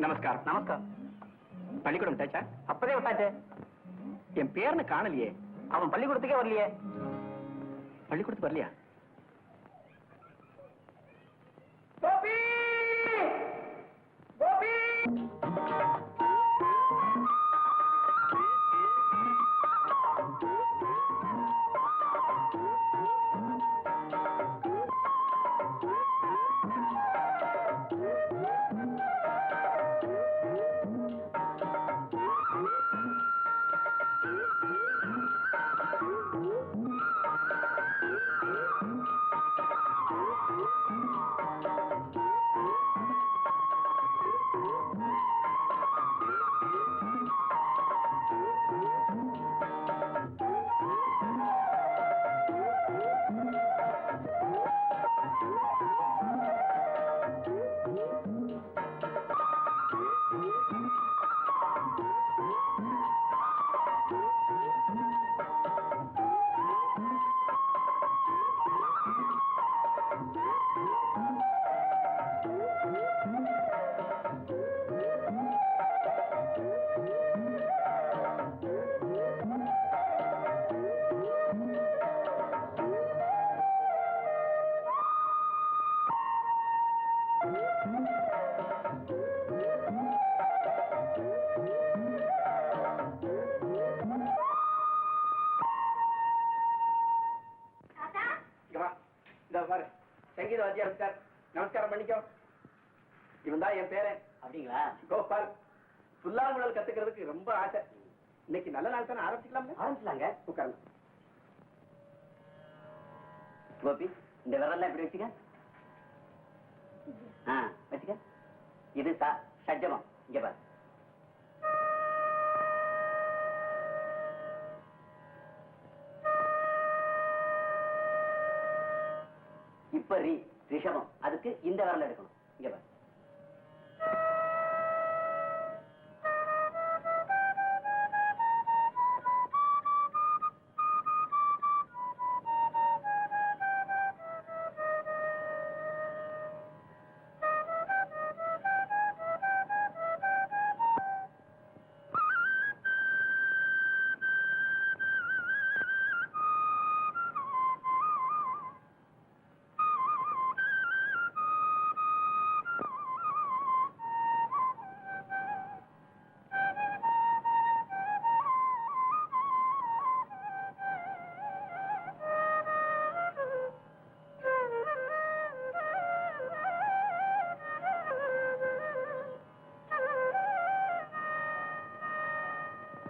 நமஸ்காரம். நமஸ்காரம். பள்ளிக்கூடம் விட்டாச்சா? அப்பதே விட்டாச்சு. என் பேர்னு காணலையே. அவன் பள்ளிக்கூடத்துக்கே வரலையே. பள்ளிக்கூடத்துக்கு வரலையா? கோபி! கோபி! சங்கீத வாத்தியார் சார், நமஸ்காரம் பண்ணிக்கோ. இவன் தான் என் பேரன். அப்படிங்களா? கோபால். புல்லாங்குழல் கத்துக்கிறதுக்கு ரொம்ப ஆசை. இன்னைக்கு நல்ல நாள் தானே, ஆரம்பிச்சுக்கலாமே. ஆரம்பிச்சலாங்க. உட்காருங்க. கோபி, இந்த விரல்லாம் இப்படி வச்சுக்க. வச்சுக்க. இது சஜ்ஜமம். இங்க பாரு. இப்ப ரிஷபம். அதுக்கு இந்த விரல் எடுக்கணும். இங்க பாரு.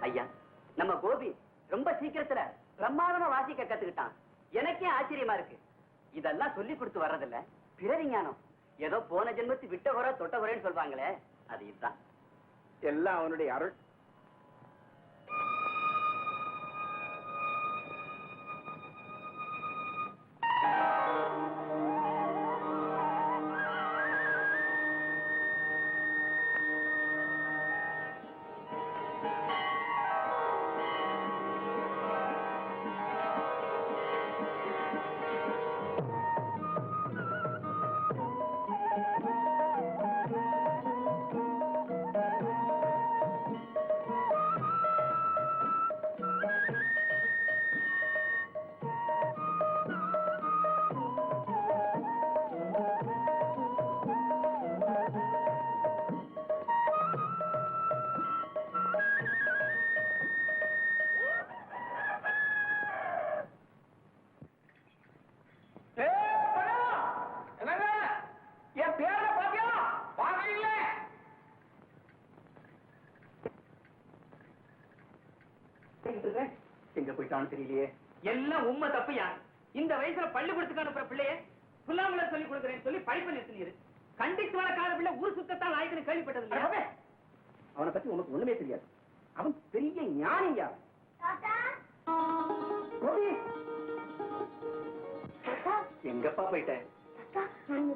ஐயா, நம்ம கோபி ரொம்ப சீக்கிரத்துல பிரமாதமா வாசிக்க கத்துக்கிட்டான். எனக்கே ஆச்சரியமா இருக்கு. இதெல்லாம் சொல்லி கொடுத்து வர்றதில்ல, பிறவி ஞானம். ஏதோ போன ஜென்மத்து விட்ட குறை தொட்ட குறைன்னு சொல்றாங்களே, அது இதுதான். எல்லாம் அவனுடைய அருள். எங்க போயிட்டான்னு தெரியலையே. எல்லாம் உண்மை தப்புயா. இந்த வயசுல பள்ளிக்கூடத்துக்கு அனுப்புற பிள்ளைய புல்லாங்குழல் சொல்லி கொடுக்குறேன்னு சொல்லி படிப்பு நிறுத்தினீரு. கண்டித்து வளர்க்காத பிள்ளை ஊர் சுத்தத்தான் ஆயிக்குன்னு கேள்விப்பட்டது இல்லையா? அவனை பத்தி உனக்கு ஒண்ணுமே தெரியாது. அவன் பெரிய ஞானியா. எங்கப்பா போயிட்டேன்?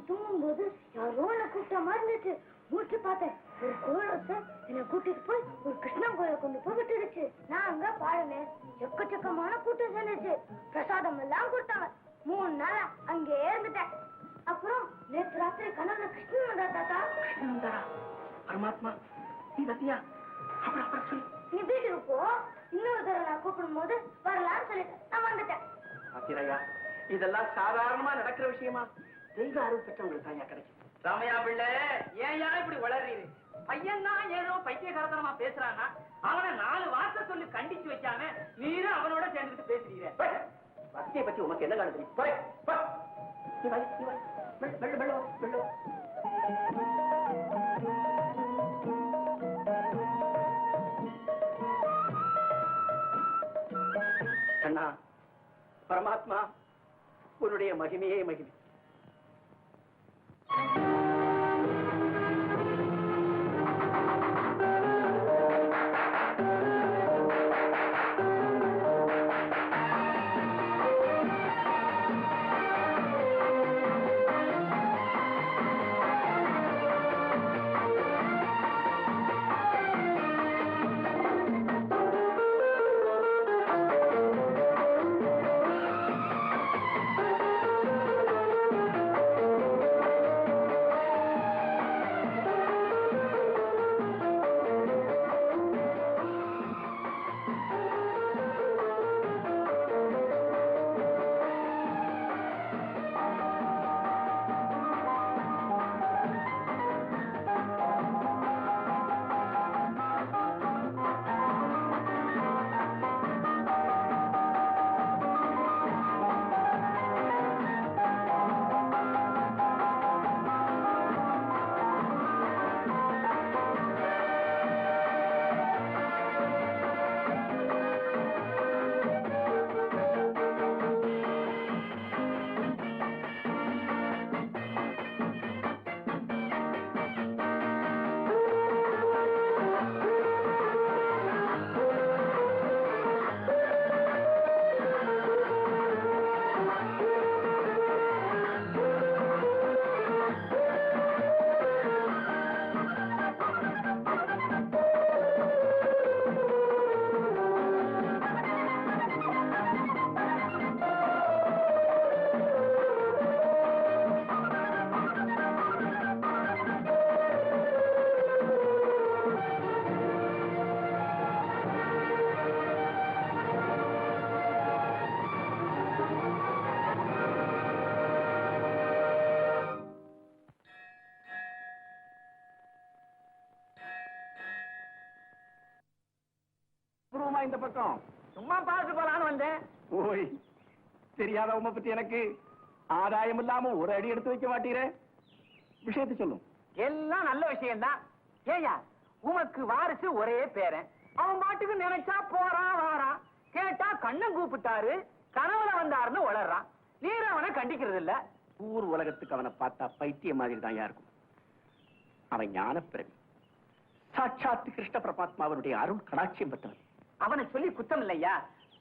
தூங்கும் போது யாரோ கூப்பிட்ட மாதிரி இருந்துச்சு. மூச்சு பார்த்தேன். ஒரு கோலத்தை என்னை கூட்டிட்டு போய் ஒரு கிருஷ்ணன் கோயில கொண்டு போய் விட்டுடுச்சு. நான் அங்க பாருனேன். எக்கச்சக்கமான கூட்டம் சேர்ந்துச்சு. பிரசாதம் எல்லாம் கொடுத்தாங்க. 3 நாள் அங்கே இருந்துட்டேன். அப்புறம் நேற்று ராத்திரி கனவுல கிருஷ்ணன் வந்தா. தாத்தா, கிருஷ்ணன் வந்தாரா? பரமாத்மா நீ வத்தியா? அப்புறம் அப்புறம் சொல்லு. நீ வீட்டுக்கு போ. இன்னொரு தடவை நான் கூப்பிடும் போது வரலான்னு சொல்லிட்டேன். நான் வந்துட்டேன். அத்திரையா, இதெல்லாம் சாதாரணமா நடக்கிற விஷயமா? தெய்வ அருள் பெற்றவங்களுக்கு தான் கிடைக்கும். ராமையா பிள்ளை, ஏன் இப்படி வளர்றீரு? பையன் தான் ஏதோ பைத்தியகாரத்தனமா பேசுறான்னா அவனை 4 வார்த்தை சொல்லி கண்டிச்சு வைக்காம நீரும் அவனோட சேர்ந்துட்டு பேசுறீங்க. பக்தியை பத்தி உனக்கு என்ன காணுது? கண்ணா, பரமாத்மா உன்னுடைய மகிமையே மகிமை. இந்த பக்கம் சும்மா பார்த்து போலான்னு வந்தேன். ஓய், தெரியாத உண்மை பத்தி எனக்கு ஆதாயம் இல்லாம ஒரு அடி எடுத்து வைக்க மாட்டீரே. விஷயத்தை சொல்லும். எல்லாம் நல்ல விஷயம்தான். ஏயா, உமக்கு வாரிசு ஒரே பேரன். அவன் பாட்டுக்கு நினைச்சா போறான் வாரான். கேட்டா கண்ணன் கூப்பிட்டாரு, கனவுல வந்தாருன்னு உளறான். நீர் அவனை கண்டிக்கிறது இல்ல. ஊர் உலகத்துக்கு அவனை பார்த்தா பைத்திய மாதிரி தான் இருக்கும். அவன் ஞானப்பிரவி, சாட்சாத்து கிருஷ்ண பரமாத்மாவனுடைய அருள் கடாட்சியம் பெற்றவன். அவனை சொல்லி குத்தம் இல்லையா.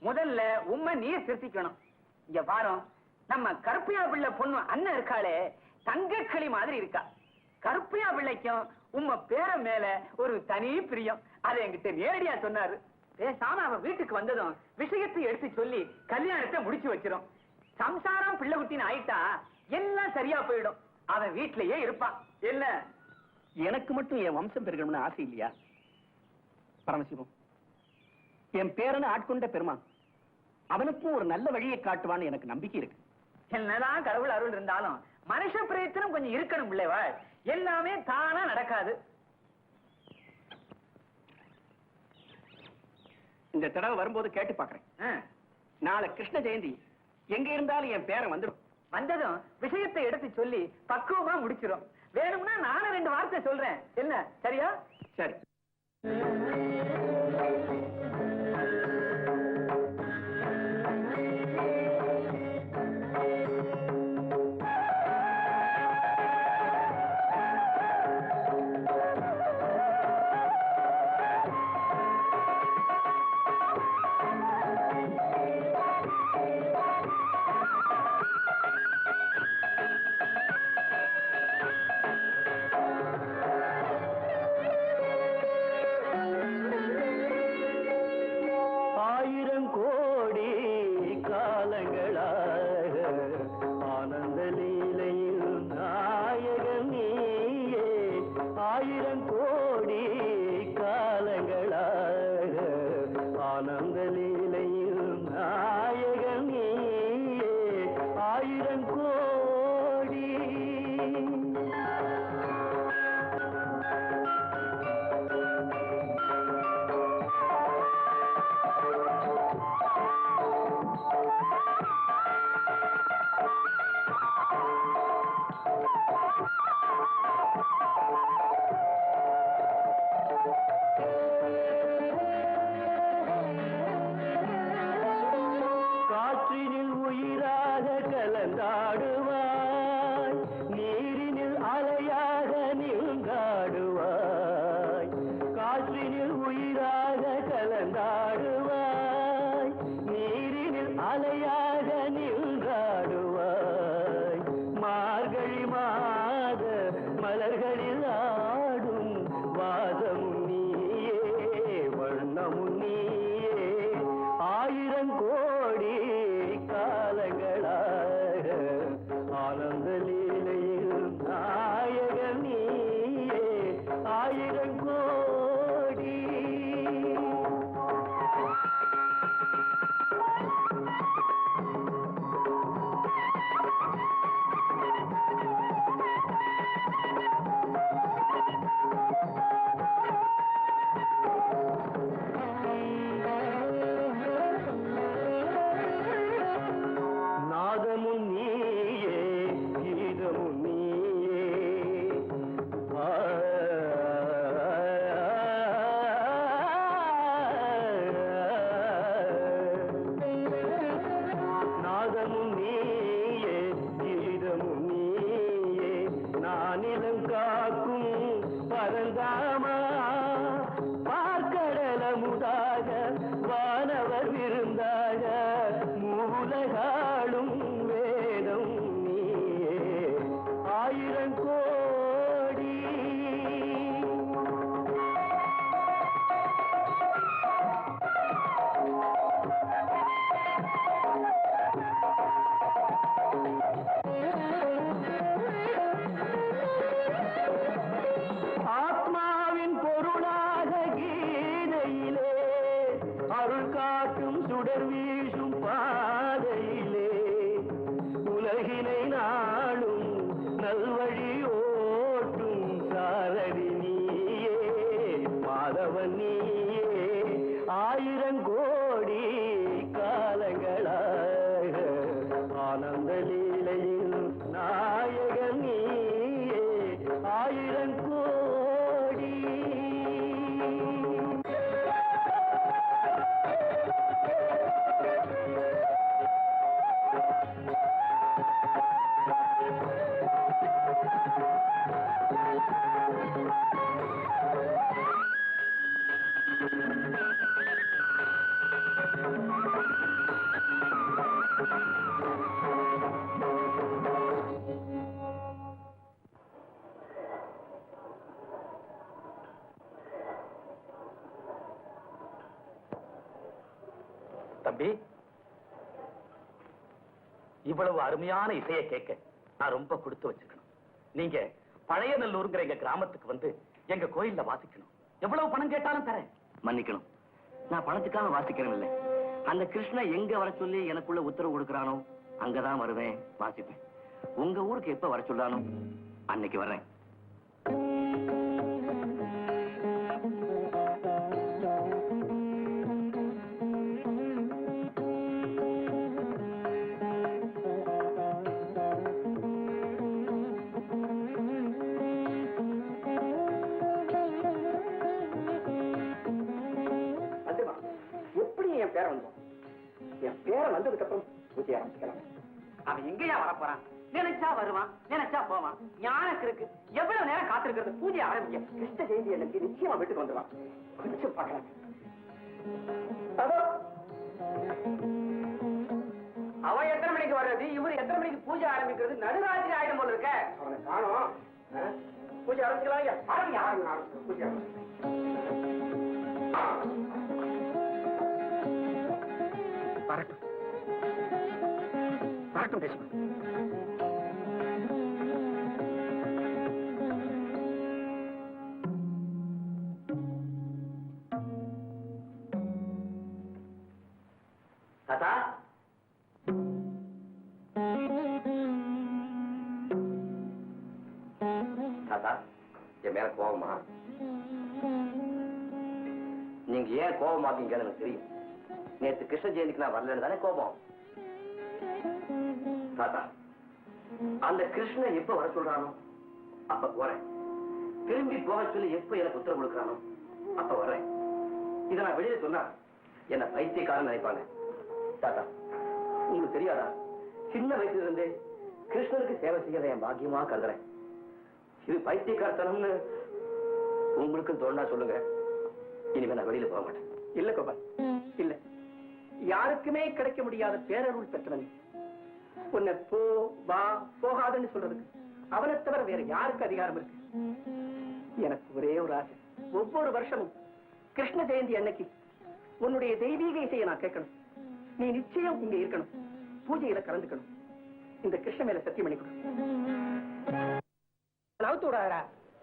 முதல்ல உண்மை நீர் திருத்திக்கணும். இங்க பாரும், நம்ம கருப்பையா பிள்ளை பொண்ணு அண்ணன் இருக்காளே, தங்கக்கிளி மாதிரி இருக்கா. கருப்பையா பிள்ளைக்கும் உம்ம பேர மேல ஒரு தனி பிரியம். அதை என்கிட்ட நேரடியா சொன்னாரு. பேசாம அவன் வீட்டுக்கு வந்ததும் விஷயத்தை எடுத்து சொல்லி கல்யாணத்தை முடிச்சு வச்சிரும். சம்சாரம் பிள்ளை குட்டின்னு ஆயிட்டா எல்லாம் சரியா போயிடும். அவன் வீட்டிலேயே இருப்பான். என்ன, எனக்கு மட்டும் என் வம்சம் பெருகணும்னு ஆசை இல்லையா? பரமசிவம், என் பேரனை ஆட்கொண்ட பெருமான் அவனுக்கும் ஒரு நல்ல வழியை காட்டுவான்னு எனக்கு நம்பிக்கை இருக்கு. என்னதான் கடவுள் அருள் இருந்தாலும் மனுஷ பிரயத்தனம் கொஞ்சம் இருக்கணும் பிள்ளைவா. எல்லாமே தானா நடக்காது. இந்த தடவை வரும்போது கேட்டு பாக்குறேன். நாளை கிருஷ்ண ஜெயந்தி, எங்க இருந்தாலும் என் பேரன் வந்துடும். வந்ததும் விஷயத்தை எடுத்து சொல்லி பக்குவமா முடிச்சிடும். வேணும்னா நானும் 2 வார்த்தை சொல்றேன். என்ன, சரியா? சரி. நாதமும் நீயே கீதமும் நீயே நாதமும் நீயே கீதமும் நீயே நானிலம் காக்கும் பரந்தாமா பார்க்கடலமுதாக வானவர் விருந்தாக மூலகாளும் வேதம் நீயே ஆயிரம் கோடி ஆத்மாவின் பொருளாக கீதையிலே அருள் காட்டும் சுடர் வீசும் பாதையிலே உலகினை நாளும் நல்வழி ஓட்டும் சாரதி நீயே மாதவன் நீயே ஆயிரம் கோடி காலங்களாக ஆனந்த லீலையின் நாயகன் நீயே ஆயிரம் கோடி தம்பி, இவ்வளவு அருமையான இசையை கேட்க நான் ரொம்ப கொடுத்து வச்சிருக்கணும். நீங்க பழைய நல்லூருங்கிற எங்க கிராமத்துக்கு வந்து எங்க கோயில்ல வாசிக்கணும். எவ்வளவு பணம் கேட்டாலும் தரேன். மன்னிக்கணும், நான் பணத்துக்காக வாசிக்கிறேன் இல்லை. அந்த கிருஷ்ண எங்க வர சொல்லி எனக்குள்ள உத்தரவு கொடுக்கறானோ அங்கதான் வருவேன், வாசிப்பேன். உங்க ஊருக்கு எப்ப வர சொல்லானோ அன்னைக்கு வர்றேன். பேரை வந்தோம். என் பேரை வந்ததுக்கு அப்புறம் பூஜை ஆரம்பிக்கலாம். அவன் எங்கேயா வரப்போறான்? நினைச்சா வருவான், நினைச்சா போவான். ஞானக்கு இருக்கு. எவ்வளவு நேரம் காத்திருக்கிறது? பூஜை ஆரம்பிக்க. கிருஷ்ண ஜெயந்தி எனக்கு நிச்சயமா வீட்டுக்கு வந்துடுவான். கொஞ்சம் பார்க்கலாம். அவன் எத்தனை மணிக்கு வர்றது, இவரு எத்தனை மணிக்கு பூஜை ஆரம்பிக்கிறது? நடுராத்திரி ஆயிடும் போல இருக்க. அவனை காணோம். பூஜை ஆரம்பிக்கலாம். ஆரம்பிக்க பூஜை வரட்டும் வரட்டும் பேசுவோம். தாத்தா, தாத்தா, என் மேல கோபமா? நீங்க ஏன் கோபமாக்கீங்கன்னு எனக்கு தெரியும். நேற்று கிருஷ்ண ஜெயந்திக்கு நான் வரலன்னு தானே கோபம். தாத்தா, அந்த கிருஷ்ணன் எப்ப வர சொல்றானோ அப்ப போறேன். திரும்பி போக சொல்லி எப்ப எனக்கு உத்தரவு கொடுக்கறானோ அப்ப வரேன். இதை நான் வெளியில சொன்னா என்ன பைத்தியக்காரன் நினைப்பாங்க. தாத்தா, உங்களுக்கு தெரியாதா, சின்ன வயசுல இருந்தே கிருஷ்ணருக்கு சேவை செய்யறத என் பாக்கியமா கருதுறேன். இது பைத்தியக்காரத்தனம்னு உங்களுக்கு தோணுனா சொல்லுங்க. இனிமே நான் வெளியில போக மாட்டேன். இல்ல கோபால், இல்ல. யாருக்குமே கிடைக்க முடியாத பேரருள் பெற்றவன். உன்னை போ வா போகாதுன்னு சொல்றதுக்கு அவனை தவிர வேற யாருக்கு அதிகாரம் இருக்கு? எனக்கு ஒரே ஒரு ஆசை, ஒவ்வொரு வருஷமும் கிருஷ்ண ஜெயந்தி அன்னைக்கு உன்னுடைய தெய்வீக இசையை நான் கேட்கணும். நீ நிச்சயம் இங்க இருக்கணும், பூஜையில கலந்துக்கணும். இந்த கிருஷ்ண மேல சத்தியம் பண்ணி கொடு. அவுத்து விடாதடா.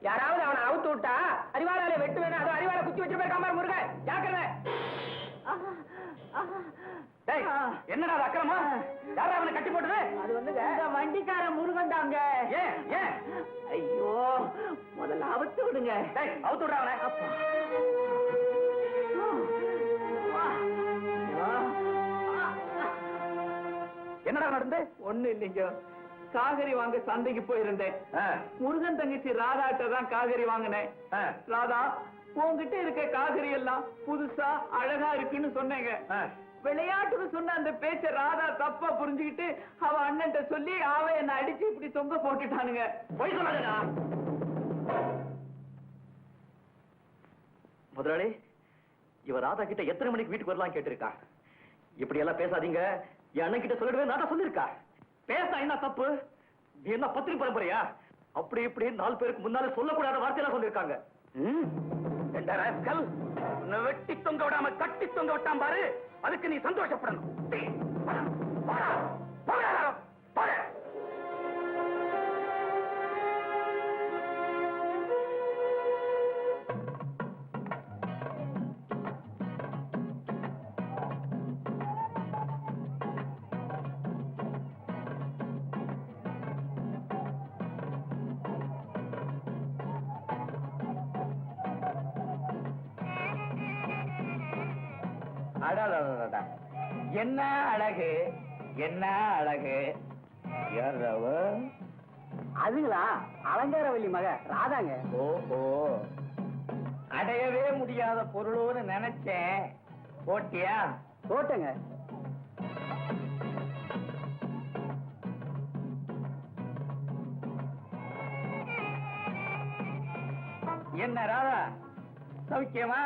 யாராவது அவனை அவுத்து விட்டா அறிவாளால வெட்டு வேணும். அதோ அறிவாளை குத்தி வச்சிருப்பாரு முருகன், ஜாக்கிரதை. என்னடா அது அக்கிரமா? யாரா அவனை கட்டி போட்டது? அது வந்து இந்த வண்டிக்கார முருகன் தாங்க. ஏன் ஏன்? ஐயோ, முதல்ல அவுத்து விடுங்க. அவுத்து விடுற அவனை. என்னடா நடந்து? ஒண்ணு இல்லைங்க, காய்கறி வாங்க சந்தைக்கு போயிருந்தேன். முருகன் தங்கச்சி ராதாட்ட தான் காய்கறி வாங்கினேன். ராதா, உங்ககிட்ட இருக்க காய்கறி எல்லாம் புதுசா அழகா இருக்குன்னு சொன்னேங்க. விளையாட்டுக்கு சொன்ன அந்த பேச்ச ராதா தப்பா புரிஞ்சுக்கிட்டு அவ அண்ணன்ட்ட சொல்லி அவ என்ன அடிச்சு இப்படி தொங்க போட்டுட்டானுங்க. போய் சொல்லாதடா. முதலாளி, இவ ராதா கிட்ட எத்தனை மணிக்கு வீட்டுக்கு வரலாம் கேட்டிருக்கா. இப்படி எல்லாம் பேசாதீங்க, என் அண்ணன் கிட்ட சொல்லிடுவே. ராதா சொல்லிருக்கா. பேச என்ன தப்பு? நீ என்ன பத்திரிகை பரம்பரையா? அப்படி இப்படி 4 பேருக்கு முன்னால சொல்லக்கூடாத வார்த்தையெல்லாம் சொல்லிருக்காங்க. வெட்டி தொங்க விடாம கட்டி தொங்க விட்டான் பாரு, அதுக்கு நீ சந்தோஷப்படணும். என்ன அழகு, என்ன அழகு. அதுங்களா அலங்காரவல்லி மக ராதாங்க. ஓஹோ, அடையவே முடியாத பொருளோன்னு நினைச்சேன். போட்டியா? போட்டங்க. என்ன ராதா, சௌக்கியமா?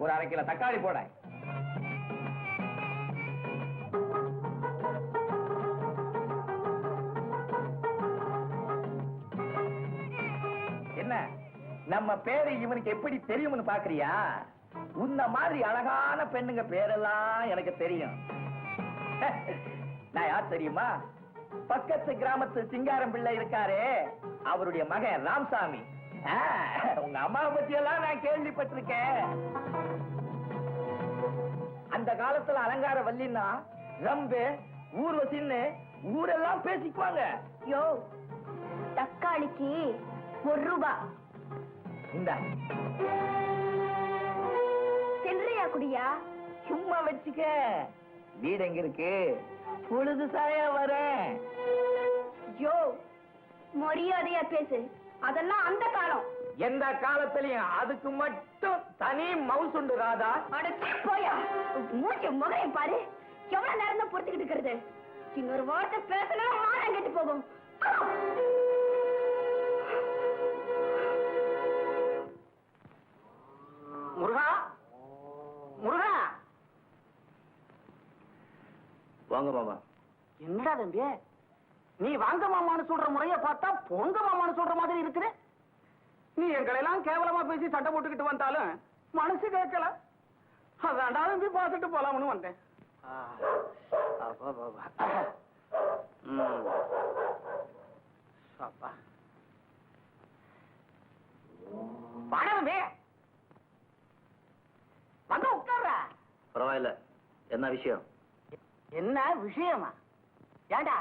ஒரு 1/2 கிலோ தக்காளி போட. என்ன நம்ம பேரு இவனுக்கு எப்படி தெரியும்னு பாக்குறியா? உன்ன மாதிரி அழகான பெண்ணுங்க பேரெல்லாம் எனக்கு தெரியும். நான் யார் தெரியுமா? பக்கத்து கிராமத்து சிங்காரம் பிள்ளை இருக்காரே, அவருடைய மகன் ராமசாமி. உங்க அம்மாவை பத்தி எல்லாம் நான் கேள்விப்பட்டிருக்கேன். அந்த காலத்துல அலங்கார வல்லின்னா ரம்பு ஊர்வசின்னு ஊரெல்லாம் பேசிக்குவாங்க. யோ, தக்காளிக்கு 1 ரூபாய். இந்த சென்றியா குடியா? சும்மா வச்சுக்க. வீடு எங்க இருக்கு? பொழுது சாயா வரேன். யோ, மரியாதையா பேசு. அதெல்லாம் அந்த காலம். எந்த காலத்திலயும் அதுக்கு மட்டும் தனி மவுஸ் உண்டு ராதா. போயா, மூச்சு முகரை பாரு. எவ்வளவு நேரம் தான் பொறுத்துக்கிட்டு இருக்கிறது? இன்னொரு வார்த்தை பேசினா மானம் கெட்டு போகும். முருகா, முருகா. வாங்க மாமா. என்னடா தம்பி, நீ வாங்க மாமான்னு சொல்ற முறைய பார்த்தா பொங்க மாமான்னு சொல்ற மாதிரி இருக்குது. நீ எங்களை எல்லாம் கேவலமா பேசி சண்டை போட்டுக்கிட்டு வந்தாலும் மனசு கேட்கல. அதான்டா தம்பி பார்த்துட்டு போலாம்னு வந்தேன். பணமே வந்து உட்கார்ற. பரவாயில்ல, என்ன விஷயம்? என்ன விஷயமா? ஏண்டா,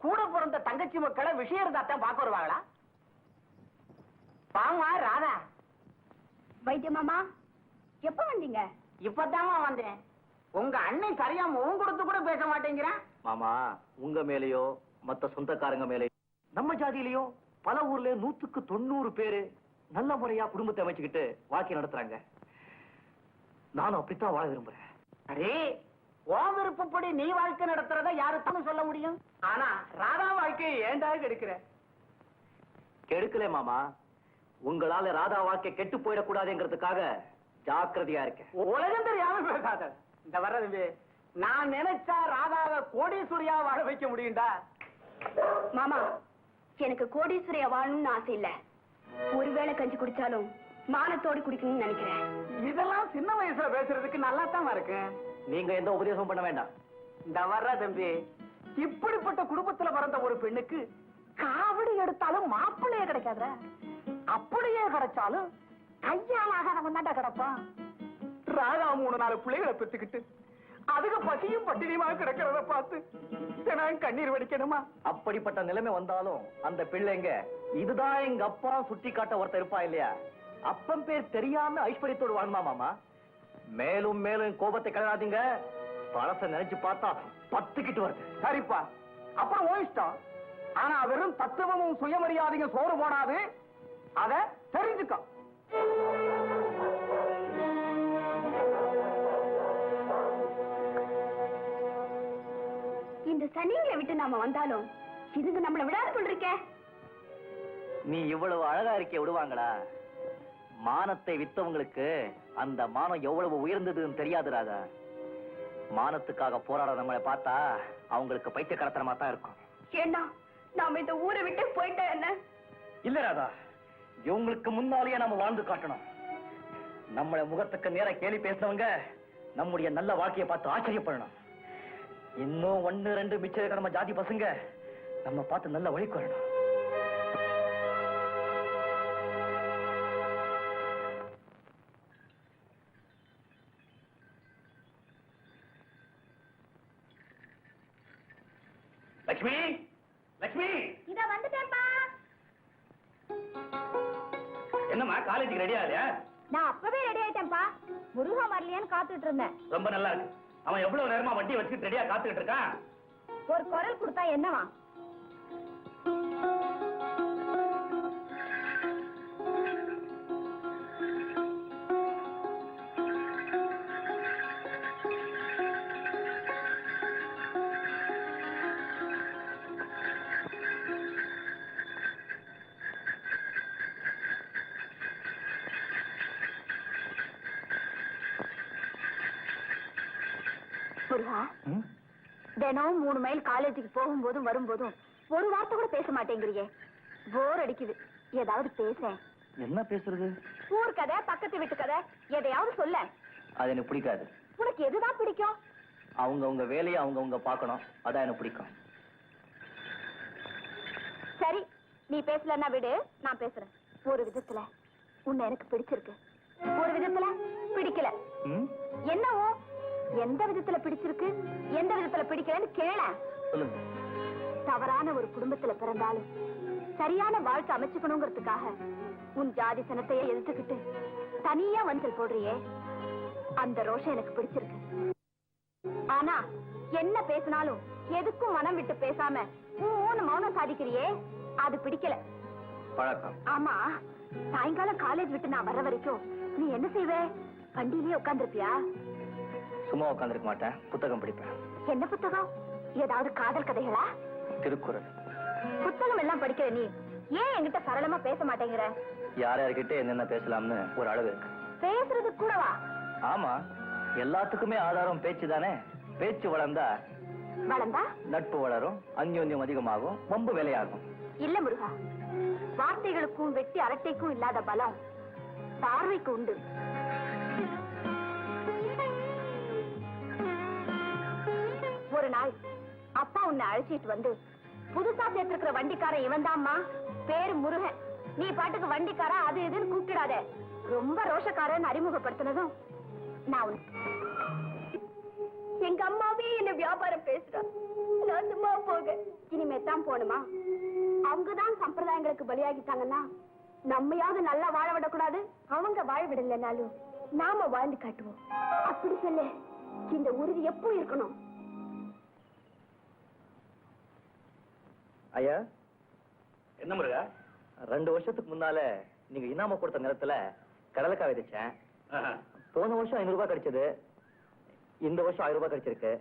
கூட பிறந்த தங்கச்சி மக்களை விஷயம் இருந்தாத்தான் பார்க்க வருவாங்களா? வாமா ராதா. வைத்திய மாமா, எப்ப வந்தீங்க? இப்பதாமா வந்தேன். உங்க அண்ணன் சரியா முகம் கொடுத்து கூட பேச மாட்டேங்கிறேன். மாமா, உங்க மேலேயோ மத்த சொந்தக்காரங்க மேலேயோ நம்ம ஜாதியிலயோ பல ஊர்ல 100க்கு 90 பேரு நல்ல முறையா குடும்பத்தை அமைச்சுக்கிட்டு வாழ்க்கை நடத்துறாங்க. நானும் அப்படித்தான் வாழ விரும்புறேன். அரே, உன் விருப்பப்படி நீ வாழ்க்கை நடத்துறத யாருக்கும் சொல்ல முடியும். ஆனா ராதா வாழ்க்கையை ஏண்டா கெடுக்கிற? கெடுக்கல மாமா, உங்களால ராதா வாழ்க்கை கெட்டு போயிடக்கூடாதுங்கிறதுக்காக ஜாக்கிரதையா இருக்கேன். உலகம் தெரியாம பேசாத. இந்த வர்றது நான் நினைச்சா ராதாவை கோடீஸ்வரியா வாழ வைக்க முடியும்டா. மாமா, எனக்கு கோடீஸ்வரியா வாழணும்னு ஆசை இல்ல. ஒருவேளை கஞ்சி குடிச்சாலும் மானத்தோடு குடிக்கணும்னு நினைக்கிறேன். இதெல்லாம் சின்ன வயசுல பேசுறதுக்கு நல்லா தான் இருக்கு. நீங்க எந்த உபதேசம் பண்ண வேண்டாம். இந்த வர்ற தம்பி, இப்படிப்பட்ட குடும்பத்துல பிறந்த ஒரு பெண்ணுக்கு காவடி எடுத்தாலும் மாப்பிள்ளையே கிடைக்காத. அப்படியே கிடைச்சாலும் கையால் ஆகாதவன் தாண்டா கிடப்பான். ராதா 3-4 பிள்ளைகளை பெற்றுக்கிட்டு அதுக்கு பசியும் பட்டினியுமா கிடக்கிறத பார்த்து நான் கண்ணீர் வடிக்கணுமா? அப்படிப்பட்ட நிலைமை வந்தாலும் அந்த பிள்ளைங்க இதுதான் எங்க அப்பா சுட்டி காட்ட ஒருத்தர் இருப்பா இல்லையா? அப்பன் பேர் தெரியாம ஐஸ்வர்யத்தோடு வாழ்மா மாமா. மேலும் மேலும் கோபத்தை கிளறாதீங்க. பழச நினைச்சு பார்த்தா பத்துக்கிட்டு வருது. சரிப்பா, அப்புறம் ஓ இஷ்டம். ஆனா வெறும் தத்துவமும் சுயமரியாதையும் சோறு போடாது. அத தெரிஞ்சுக்க. இந்த சனிங்களை விட்டு நாம வந்தாலும் இதுங்க நம்மள விடாது கொண்டிருக்க. நீ இவ்வளவு அழகா இருக்க விடுவாங்களா? மானத்தை வித்தவங்களுக்கு அந்த மானம் எவ்வளவு உயர்ந்ததுன்னு தெரியாது ராதா. மானத்துக்காக போராட நம்மளை பார்த்தா அவங்களுக்கு பைத்தியக்காரத்தனமா தான் இருக்கும். ஏன்னா நாம இந்த ஊரை விட்டு போயிட்டா என்ன? இல்ல ராதா, இவங்களுக்கு முன்னாலேயே நம்ம வாழ்ந்து காட்டணும். நம்மள முகத்துக்கு நேர கேலி பேசினவங்க நம்முடைய நல்ல வாழ்க்கையை பார்த்து ஆச்சரியப்படணும். இன்னும் 1-2 மிச்சம் இருக்கிற நம்ம ஜாதி பசங்க நம்ம பார்த்து நல்ல வழிக்கு வரணும். லட்சுமி, லட்சுமி, இத வந்துட்டேன்ப்பா. என்னம்மா காலேஜுக்கு ரெடியா இல்லையா? நான் அப்பவே ரெடி ஆயிட்டேன்ப்பா. முருகா வரலையான்னு காத்துட்டு இருந்தேன். ரொம்ப நல்லா இருக்கு. அவன் எவ்வளவு நேரமா வண்டியை வச்சுட்டு ரெடியா காத்துக்கிட்டு இருக்கான். ஒரு குரல் கொடுத்தா என்னவா? முருகா, தினம் 3 மைல் காலேஜுக்கு போகும்போதும் வரும்போதும் ஒரு வார்த்தை கூட பேச மாட்டேங்கிறியே. போர் அடிக்குது. ஏதாவது பேச. என்ன பேசுறது? ஊர் கதை, பக்கத்து வீட்டு கதை, எதையாவது சொல்ல. அது எனக்கு பிடிக்காது. உனக்கு எதுதான் பிடிக்கும்? அவங்க வேலையை அவங்க பார்க்கணும். அதான் எனக்கு பிடிக்கும். சரி, நீ பேசலன்னா விடு, நான் பேசுறேன். ஒரு விதத்துல உன்னை எனக்கு பிடிச்சிருக்கு, ஒரு விதத்துல பிடிக்கல. என்னவோ எந்த விதத்துல பிடிச்சிருக்கு, எந்த விதத்துல பிடிக்கலன்னு கேள. சொல்லுங்க. தவறான ஒரு குடும்பத்துல பிறந்தாலும் சரியான வாழ்க்கை அமைச்சுக்கணுங்கிறதுக்காக உன் ஜாதி சனத்தையே எதிர்த்துக்கிட்டு தனியா வஞ்சல் போடுறியே, அந்த ரோஷம் எனக்கு பிடிச்சிருக்கு. ஆனா என்ன பேசினாலும் எதுக்கும் மனம் விட்டு பேசாம மௌனம் சாதிக்கிறியே, அது பிடிக்கல. பழக்கம். ஆமா, சாயங்காலம் காலேஜ் விட்டு நான் வர்ற வரைக்கும் நீ என்ன செய்வே? வண்டியிலேயே உட்கார்ந்துருப்பியா? சும்மா உட்காந்துருக்க மாட்டேன், புத்தகம் படிப்பேன். என்ன புத்தகம்? ஏதாவது காதல் கதைகளா? திருக்குறள். புத்தகம் எல்லாம் படிக்கிற நீ ஏன் என்கிட்ட சரளமா பேச மாட்டேங்கிற? யார் யார்கிட்ட என்னென்ன பேசலாம்னு ஒரு அளவு இருக்கு. பேசுறது கூடவா? ஆமா, எல்லாத்துக்குமே ஆதாரம் பேச்சு தானே. பேச்சு வளர்ந்தா நட்பு வளரும், அந்யோன்யம் அதிகமாகும், வம்பு வேலையாகும். இல்ல முருகா, வார்த்தைகளுக்கும் வெட்டி அரட்டைக்கும் இல்லாத பலம் பார்வைக்கு உண்டு. ஒரு நாள் அப்பா உன்னை அழைச்சிட்டு வந்து, புதுசா சேர்த்திருக்கிற வண்டிக்காரன் இவன் தான்மா, பேரு முருகன், நீ பாட்டுக்கு வண்டிக்காரா அது இதுன்னு கூப்பிடாத, ரொம்ப ரோஷக்காரன் அறிமுகப்படுத்தினதும் நான் எங்க அம்மாவே என்ன வியாபாரம் பேசுறா, நான் சும்மா போக இனிமே தான் போணுமா? அவங்கதான் சம்பிரதாயங்களுக்கு பலியாகிட்டாங்கன்னா நம்மையாவது நல்லா வாழ விடக்கூடாது. அவங்க வாழ விடலனாலும் நாம வாழ்ந்து காட்டுவோம். அப்படி சொல்லு, இந்த உறுதி எப்போ இருக்கணும்? ஐயா, என்ன முருகா? 2 வருஷத்துக்கு முன்னால நீங்க இனாம கொடுத்த நிலத்துல கடலைக்காய் விதைச்சேன். போன வருஷம் 500 ரூபாய் கிடைச்சது. இந்த வருஷம் 1000 ரூபாய் கிடைச்சிருக்கு.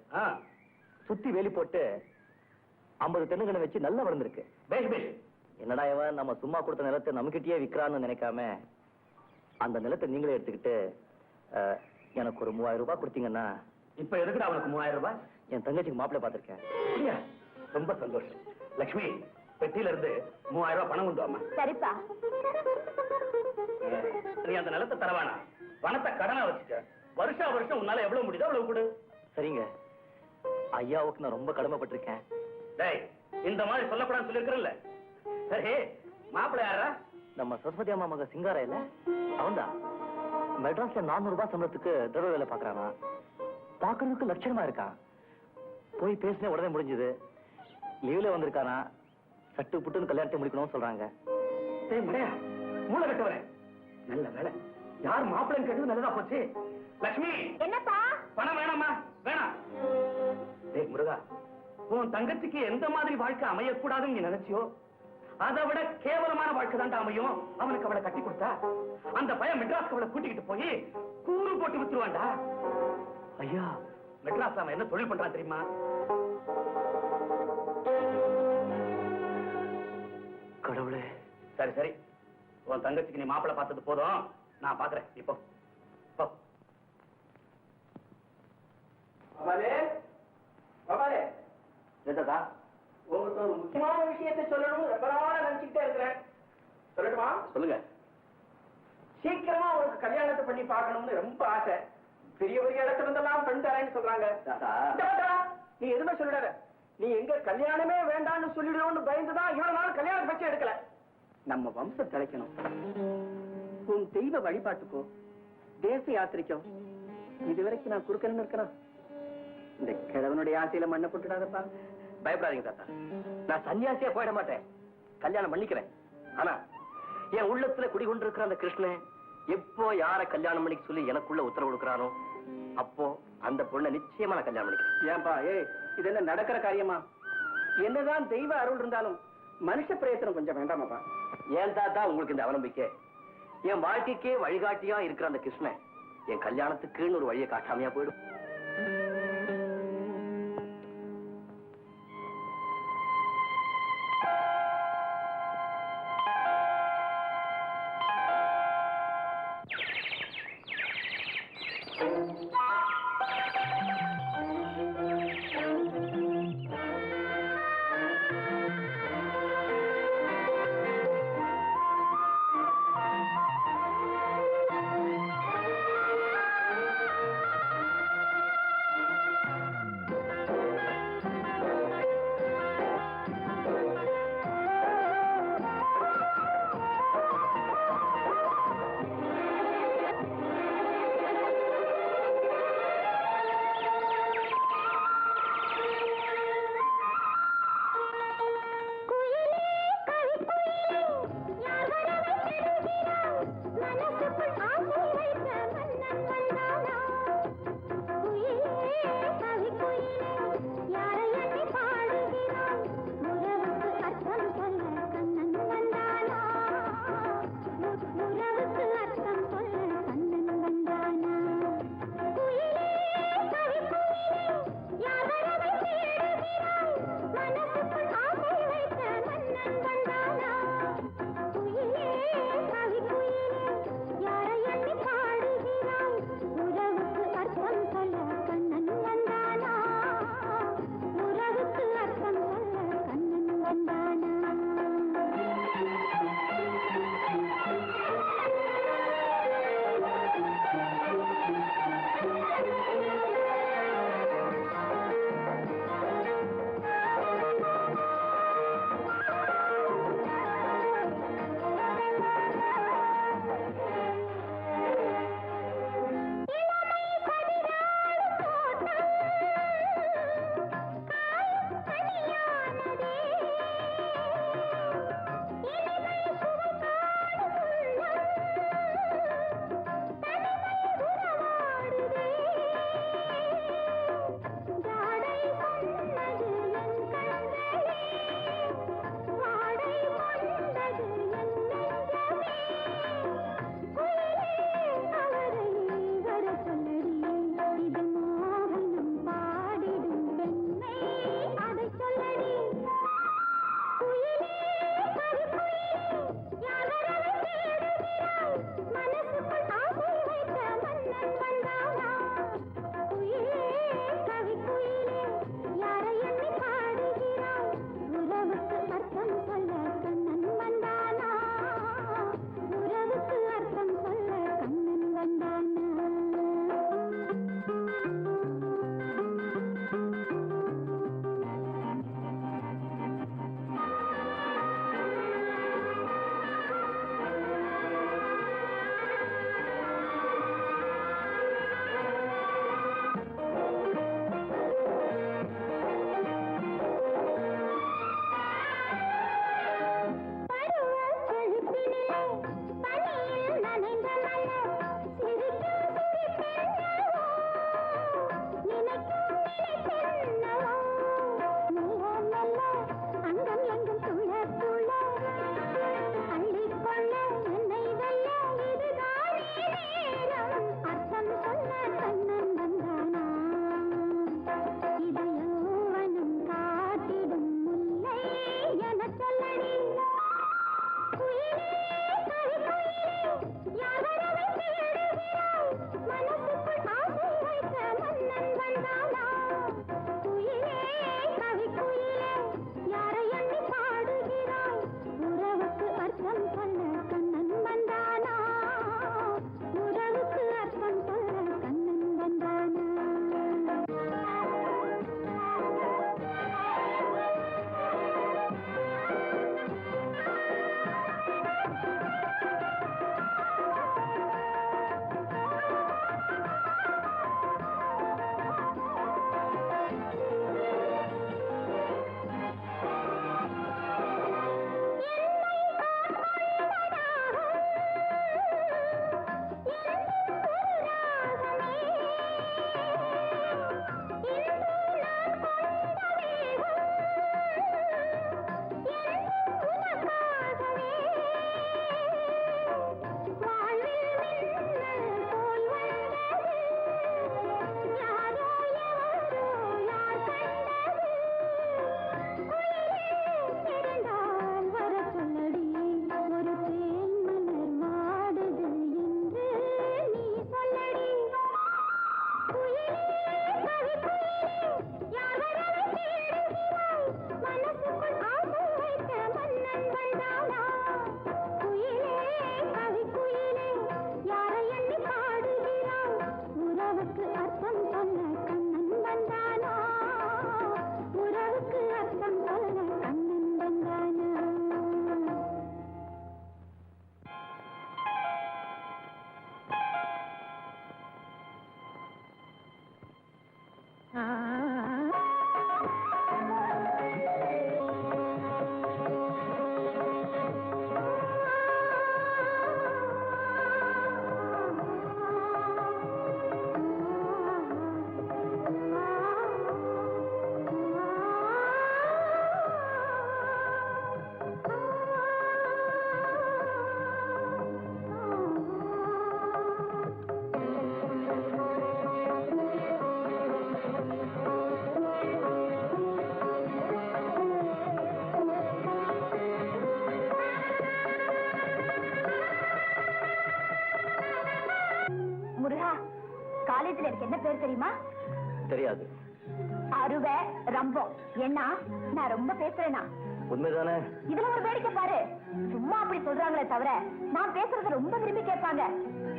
சுத்தி வேலி போட்டு 50 தென்னுகணை வச்சு நல்லா வளர்ந்துருக்கு. என்னடா இவன் நம்ம சும்மா கொடுத்த நிலத்தை நம்மகிட்டயே விக்கிறான்னு நினைக்காம அந்த நிலத்தை நீங்களே எடுத்துக்கிட்டு எனக்கு ஒரு 3000 ரூபாய் கொடுத்தீங்கன்னா. இப்ப எதுக்குடா அவனுக்கு 3000 ரூபாய்? என் தங்கச்சிக்கு மாப்பிள்ளை பார்த்திருக்கேன். ரொம்ப சந்தோஷம். லட்சுமி, பெட்டியில இருந்து 3000 ரூபாய் பணம் கொண்டு வாமா. சரிப்பா. நீ அந்த நிலத்தை தரவானா, பணத்தை கடனா வச்சுக்க. வருஷா வருஷம் உன்னால எவ்வளவு முடியுதோ அவ்வளவு கொடு. சரிங்க. ஐயாவுக்கு நான் ரொம்ப கடமைப்பட்டிருக்கேன். டேய், இந்த மாதிரி சொல்லக்கூடாதுன்னு சொல்லிருக்கிறல்ல. சரி, மாப்பிள்ளை யாரா? நம்ம சரஸ்வதி அம்மா மக சிங்காரா இல்ல, அவன்தான். மெட்ராஸ்ல 400 ரூபாய் சம்பளத்துக்கு தடவை வேலை பாக்குறானா? பாக்குறதுக்கு லட்சணமா இருக்கான். போய் பேசின உடனே முடிஞ்சது. லீவ்ல வந்திருக்கானா? சட்டு புட்டுன்னு கல்யாணத்தை முடிக்கணும்னு சொல்றாங்க. டேய் முறையா மூளை கட்டவரே, நல்ல வேலை யார் மாப்பிள்ளைன்னு கேட்டது நல்லதா போச்சு. லட்சுமி, என்னப்பா? பணம் வேணாமா? வேணாம். டேய் முருகா, உன் தங்கச்சிக்கு எந்த மாதிரி வாழ்க்கை அமையக்கூடாதுன்னு நீ நினைச்சியோ அதை விட கேவலமான வாழ்க்கை தான் அமையும். அவனுக்கு அவளை கட்டி கொடுத்தா அந்த பையன் மெட்ராஸ்க்கு அவளை கூட்டிக்கிட்டு போய் கூறு போட்டு வித்துருவான்டா. ஐயா, மெட்ராஸ்ல அவன் என்ன தொழில் பண்றான் தெரியுமா? கடவுளே. சரி சரி, உன் தங்கச்சிக்கு நீ மாப்பிள்ளை பார்த்தது போதும், நான் பாக்குறேன். இப்போ உங்களுக்கு ஒரு முக்கியமான விஷயத்தை சொல்லணும் ரொம்ப நாளா நினைச்சுக்கிட்டே இருக்கிறேன். சொல்லட்டுமா? சொல்லுங்க. சீக்கிரமா உங்களுக்கு கல்யாணத்தை பண்ணி பார்க்கணும்னு ரொம்ப ஆசை. பெரிய பெரிய இடத்துல இருந்தெல்லாம் பெண் தரேன்னு சொல்றாங்க. நீ எதுவுமே சொல்லிடாத. நீ எங்க கல்யாணமே வேண்டாம்னு சொல்லிடுவோம்னு பயந்துதான் இவ்வளவு நாள் கல்யாணம் பற்றி எடுக்கல. நம்ம வம்சம் தலைக்கணும். உன் தெய்வ வழிபாட்டுக்கோ தேச யாத்திரைக்கோ இதுவரைக்கும் நான் குறுக்கணும்னு இருக்கிறேன். இந்த கிழவனுடைய ஆசையில மண்ணை போட்டுடாதப்பா. பயப்படாதீங்க தாத்தா, நான் சன்னியாசியா போயிட மாட்டேன். கல்யாணம் பண்ணிக்கிறேன். ஆனா என் உள்ளத்துல குடிகொண்டிருக்கிற அந்த கிருஷ்ணன் எப்போ யார கல்யாணம் பண்ணிக்க சொல்லி எனக்குள்ள உத்தரவு கொடுக்கிறானோ அப்போ அந்த பொண்ணை நிச்சயமா நான் கல்யாணம் பண்ணிக்கிறேன். ஏன்பா, இது என்ன நடக்கிற காரியமா? என்னதான் தெய்வ அருள் இருந்தாலும் மனுஷ பிரயத்தனம் கொஞ்சம் வேண்டாமாப்பா. ஏன் தாத்தா உங்களுக்கு இந்த அவநம்பிக்கை? என் வாழ்க்கைக்கே வழிகாட்டியா இருக்கிற அந்த கிருஷ்ணன் என் கல்யாணத்துக்குன்னு ஒரு வழியை காட்டாமையா போயிடும். காலேஜ்ல எனக்கு என்ன பேர் தெரியுமா? தெரியாது. அருவே ரம்பம். என்ன நான் ரொம்ப பேசுறேனா? உண்மைதானே? இதுல ஒரு வேடிக்கை பாரு. சும்மா அப்படி சொல்றாங்களே தவிர நான் பேசுறத ரொம்ப விரும்பி கேட்பாங்க.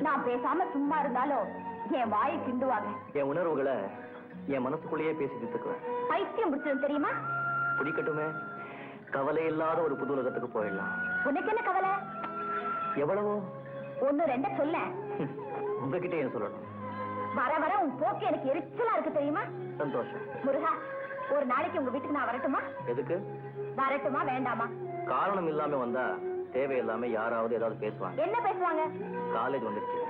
நான் பேசாம சும்மா இருந்தாலும் என் வாயை கிண்டுவாங்க. என் உணர்வுகளை என் மனசுக்குள்ளேயே பேசி தீர்த்துக்குவேன். பைத்தியம் பிடிச்சது தெரியுமா? பிடிக்கட்டுமே. கவலை இல்லாத ஒரு புது உலகத்துக்கு போயிடலாம். உனக்கு என்ன கவலை? எவ்வளவோ. ஒன்னு ரெண்ட சொல்ல. உங்ககிட்ட ஏன் சொல்லணும்? வர வர உன் போக்கு எனக்கு எரிச்சலா இருக்கு தெரியுமா? சந்தோஷம். முருகா, ஒரு நாளைக்கு உங்க வீட்டுக்கு நான் வரட்டுமா? எதுக்கு? வரட்டுமா வேண்டாமா? காரணம் இல்லாம வந்தா தேவையில்லாம யாராவது ஏதாவது பேசுவாங்க. என்ன பேசுவாங்க? காலேஜ் வந்துருச்சு.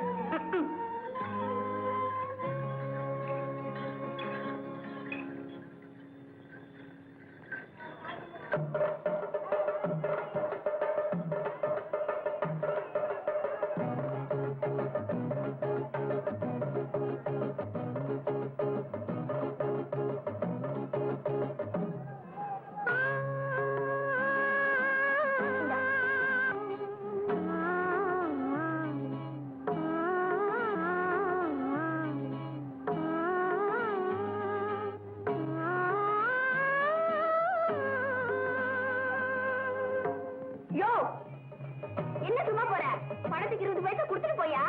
என்ன சும்மா போற? பணத்துக்கு 20 பைசா கொடுத்துட்டு போயா?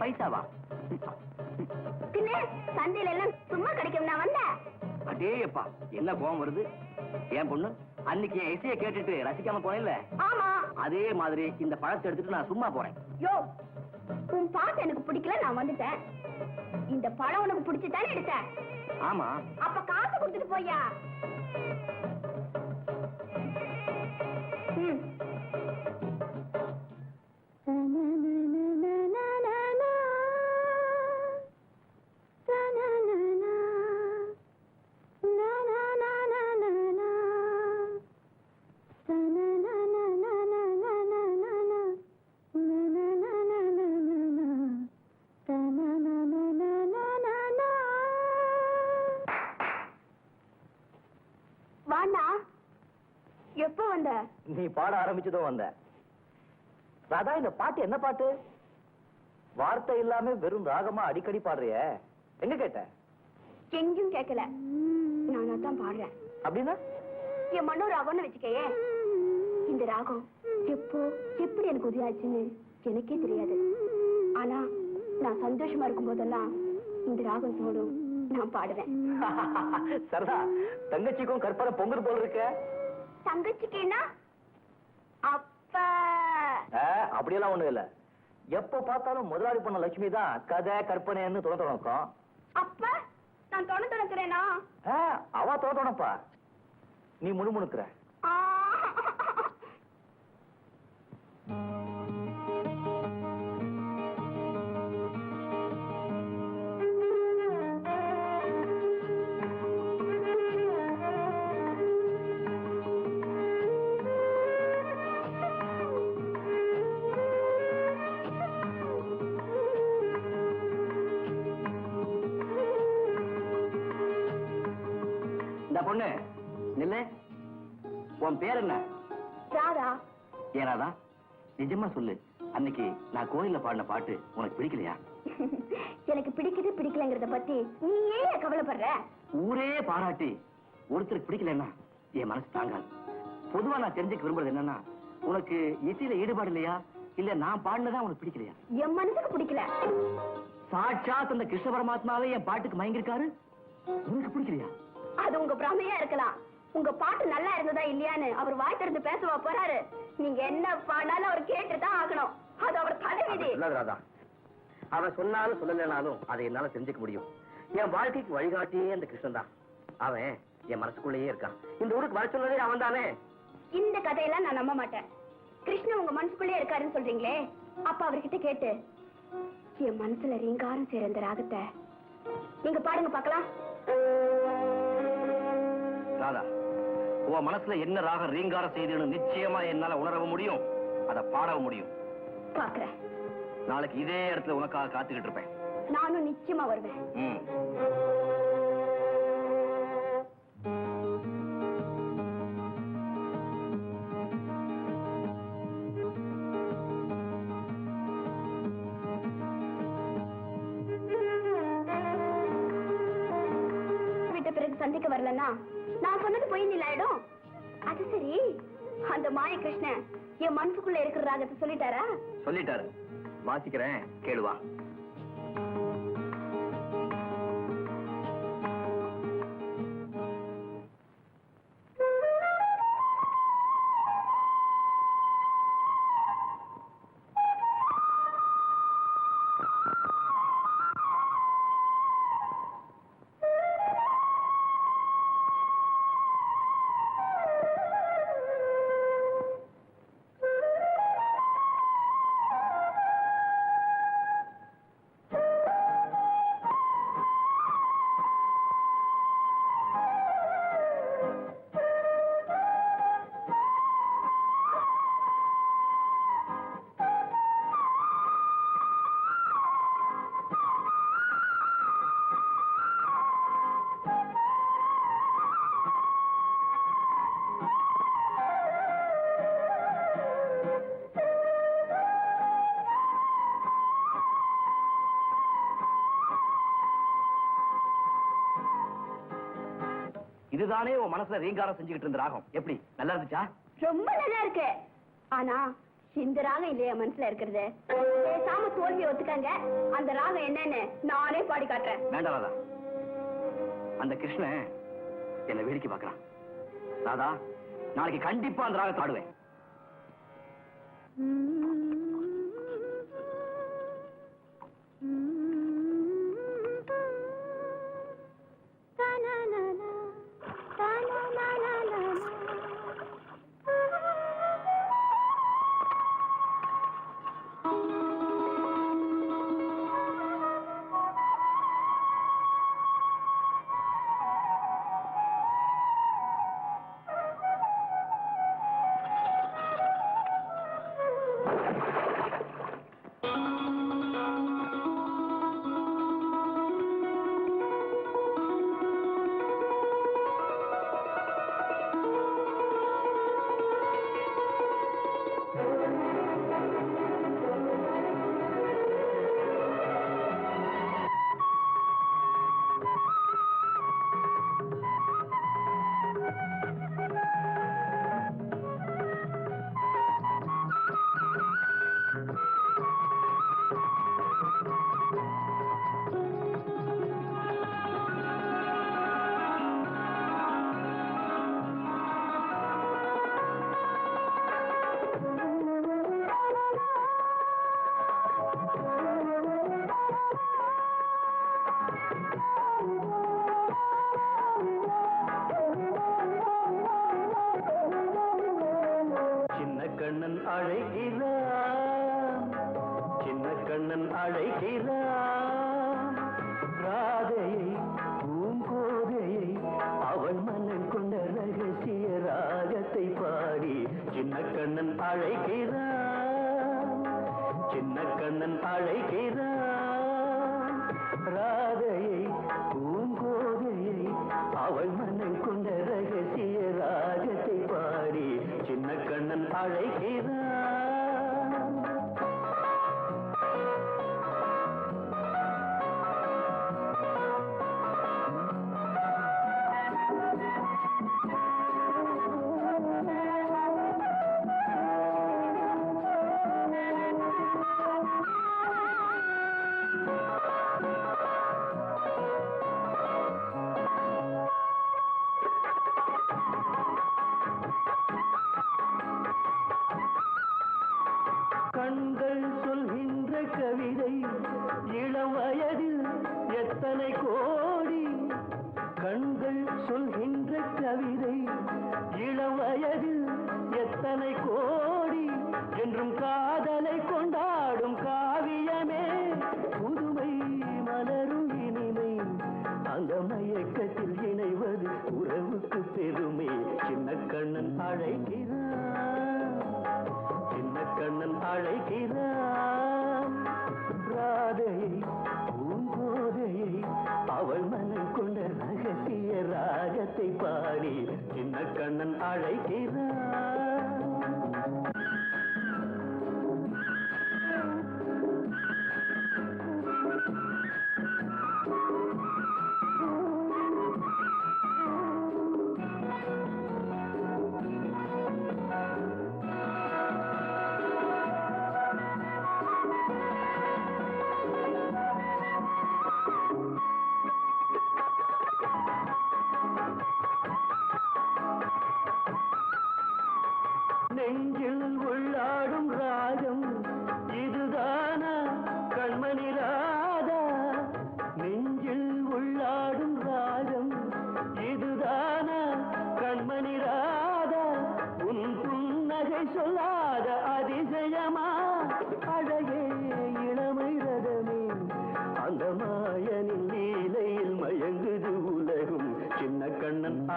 பைசாவா? பின்ன சந்தையில எல்லாம் சும்மா கிடைக்கும் நான் வந்தேன். அடேப்பா, என்ன கோவம் வருது? என் பொண்ணு அன்னைக்கு என் இசையை கேட்டுட்டு ரசிக்காம போனேன்ல, ஆமா, அதே மாதிரி இந்த பழத்தை எடுத்துட்டு நான் சும்மா போறேன். யோ, உன் பாட்டு எனக்கு பிடிக்கல, நான் வந்துட்டேன். இந்த பழம் உனக்கு பிடிச்சுதானே எடுத்தேன்? ஆமா. அப்ப காசு கொடுத்துட்டு போயா? எப்ப வந்த? நீ பாட ஆரம்பிச்சதும் வந்த. ராதா, இந்த பாட்டு என்ன பாட்டு? வார்த்தை இல்லாம வெறும் ராகமா அடிக்கடி பாடுறிய, எங்க கேட்ட? எங்கேயும் கேட்கல, நானா தான் பாடுறேன். அப்படின்னா என் மண்ணோ ராகம்னு வச்சுக்கையே. இந்த ராகம் எப்போ எப்படி எனக்கு உதவியாச்சுன்னு எனக்கே தெரியாது. ஆனா நான் சந்தோஷமா இருக்கும் போதெல்லாம் இந்த ராகம் தோடும், நான் பாடுவேன். சரதா, தங்கச்சிக்கும் கற்பனை பொங்கல் போல இருக்க. தங்கச்சிக்குன்னா அப்ப அப்படியெல்லாம் ஒண்ணு இல்ல. எப்ப பார்த்தாலும் முதலாளி பொண்ணு லட்சுமி தான் கதை கற்பனைன்னு தொடக்கம். அப்ப நான் தொடக்கிறேனா? அவ தொடப்பா, நீ முணுமுணுக்கிற. பொண்ணு நில்ல. உன் பேர் என்ன? ராதா. ஏனாதா, நிஜமா சொல்லு, அன்னைக்கு நான் கோயில்ல பாடின பாட்டு உனக்கு பிடிக்கலையா? எனக்கு பிடிக்குது பிடிக்கலங்கிறத பத்தி நீ ஏன் கவலைப்படுற? ஊரே பாராட்டி ஒருத்தருக்கு பிடிக்கலன்னா என் மனசு தாங்காது. பொதுவா நான் தெரிஞ்சுக்க விரும்புறது என்னன்னா, உனக்கு இசையில ஈடுபாடு இல்லையா, இல்ல நான் பாடினதான் உனக்கு பிடிக்கலையா? என் மனசுக்கு பிடிக்கல. சாட்சாத் அந்த கிருஷ்ண பரமாத்மாவே என் பாட்டுக்கு மயங்கிருக்காரு, உனக்கு பிடிக்கலையா? அது உங்க பிரமையா இருக்கலாம். உங்க பாட்டு நல்லா இருந்ததா இல்லையான்னு அவர் வாய் திறந்து பேசவா போறாரு? நீங்க என்ன பாடினாலும் அவர் கேட்டுதான் ஆகணும். அது அவர் தலைவிதி. ராதா, அவன் சொன்னாலும் சொல்லலைனாலும் அதை என்னால தெரிஞ்சுக்க முடியும். என் வாழ்க்கைக்கு வழிகாட்டியே அந்த கிருஷ்ணன் தான். அவன் என் மனசுக்குள்ளேயே இருக்கான். இந்த ஊருக்கு வர சொன்னதே அவன் தானே. இந்த கதையெல்லாம் நான் நம்ப மாட்டேன். கிருஷ்ணன் உங்க மனசுக்குள்ளே இருக்காருன்னு சொல்றீங்களே, அப்ப அவர்கிட்ட கேட்டு என் மனசுல ரீங்காரம் சேர இந்த ராகத்தை நீங்க பாடுங்க பாக்கலாம். ராதா, உன் மனசுல என்ன ராகம் ரீங்காரம் செய்துன்னு நிச்சயமா என்னால உணரவும் முடியும், அதை பாடவும் முடியும். பாக்குறேன். நாளைக்கு இதே இடத்துல உனக்காக காத்துக்கிட்டு இருப்பேன். நானும் நிச்சயமா வருவேன். சந்திக்க வரலன்னா நான் சொன்னது பொய் நிலாயிடும். அது சரி, அந்த மாய கிருஷ்ணன் என் மனசுக்குள்ள இருக்கிற ராகத்தை சொல்லிட்டாரா? சொல்லிட்டாரு. வாசிக்கிறேன், கேளுவா. இதுதானே உன் மனசுல ரீங்காரம் செஞ்சுக்கிட்டு இருந்த ராகம். எப்படி, நல்லா இருந்துச்சா? ரொம்ப நல்லா இருக்கு. ஆனா இந்த ராகம் இல்லையா மனசுல இருக்கிறது? பேசாம தோல்வியை ஒத்துக்காங்க. அந்த ராகம் என்னன்னு நானே பாடி காட்டுறேன். வேண்டாம் ராதா, அந்த கிருஷ்ணன் என்ன வேடிக்கை பார்க்கறான். ராதா, நாளைக்கு கண்டிப்பா அந்த ராகத்தை ஆடுவேன்.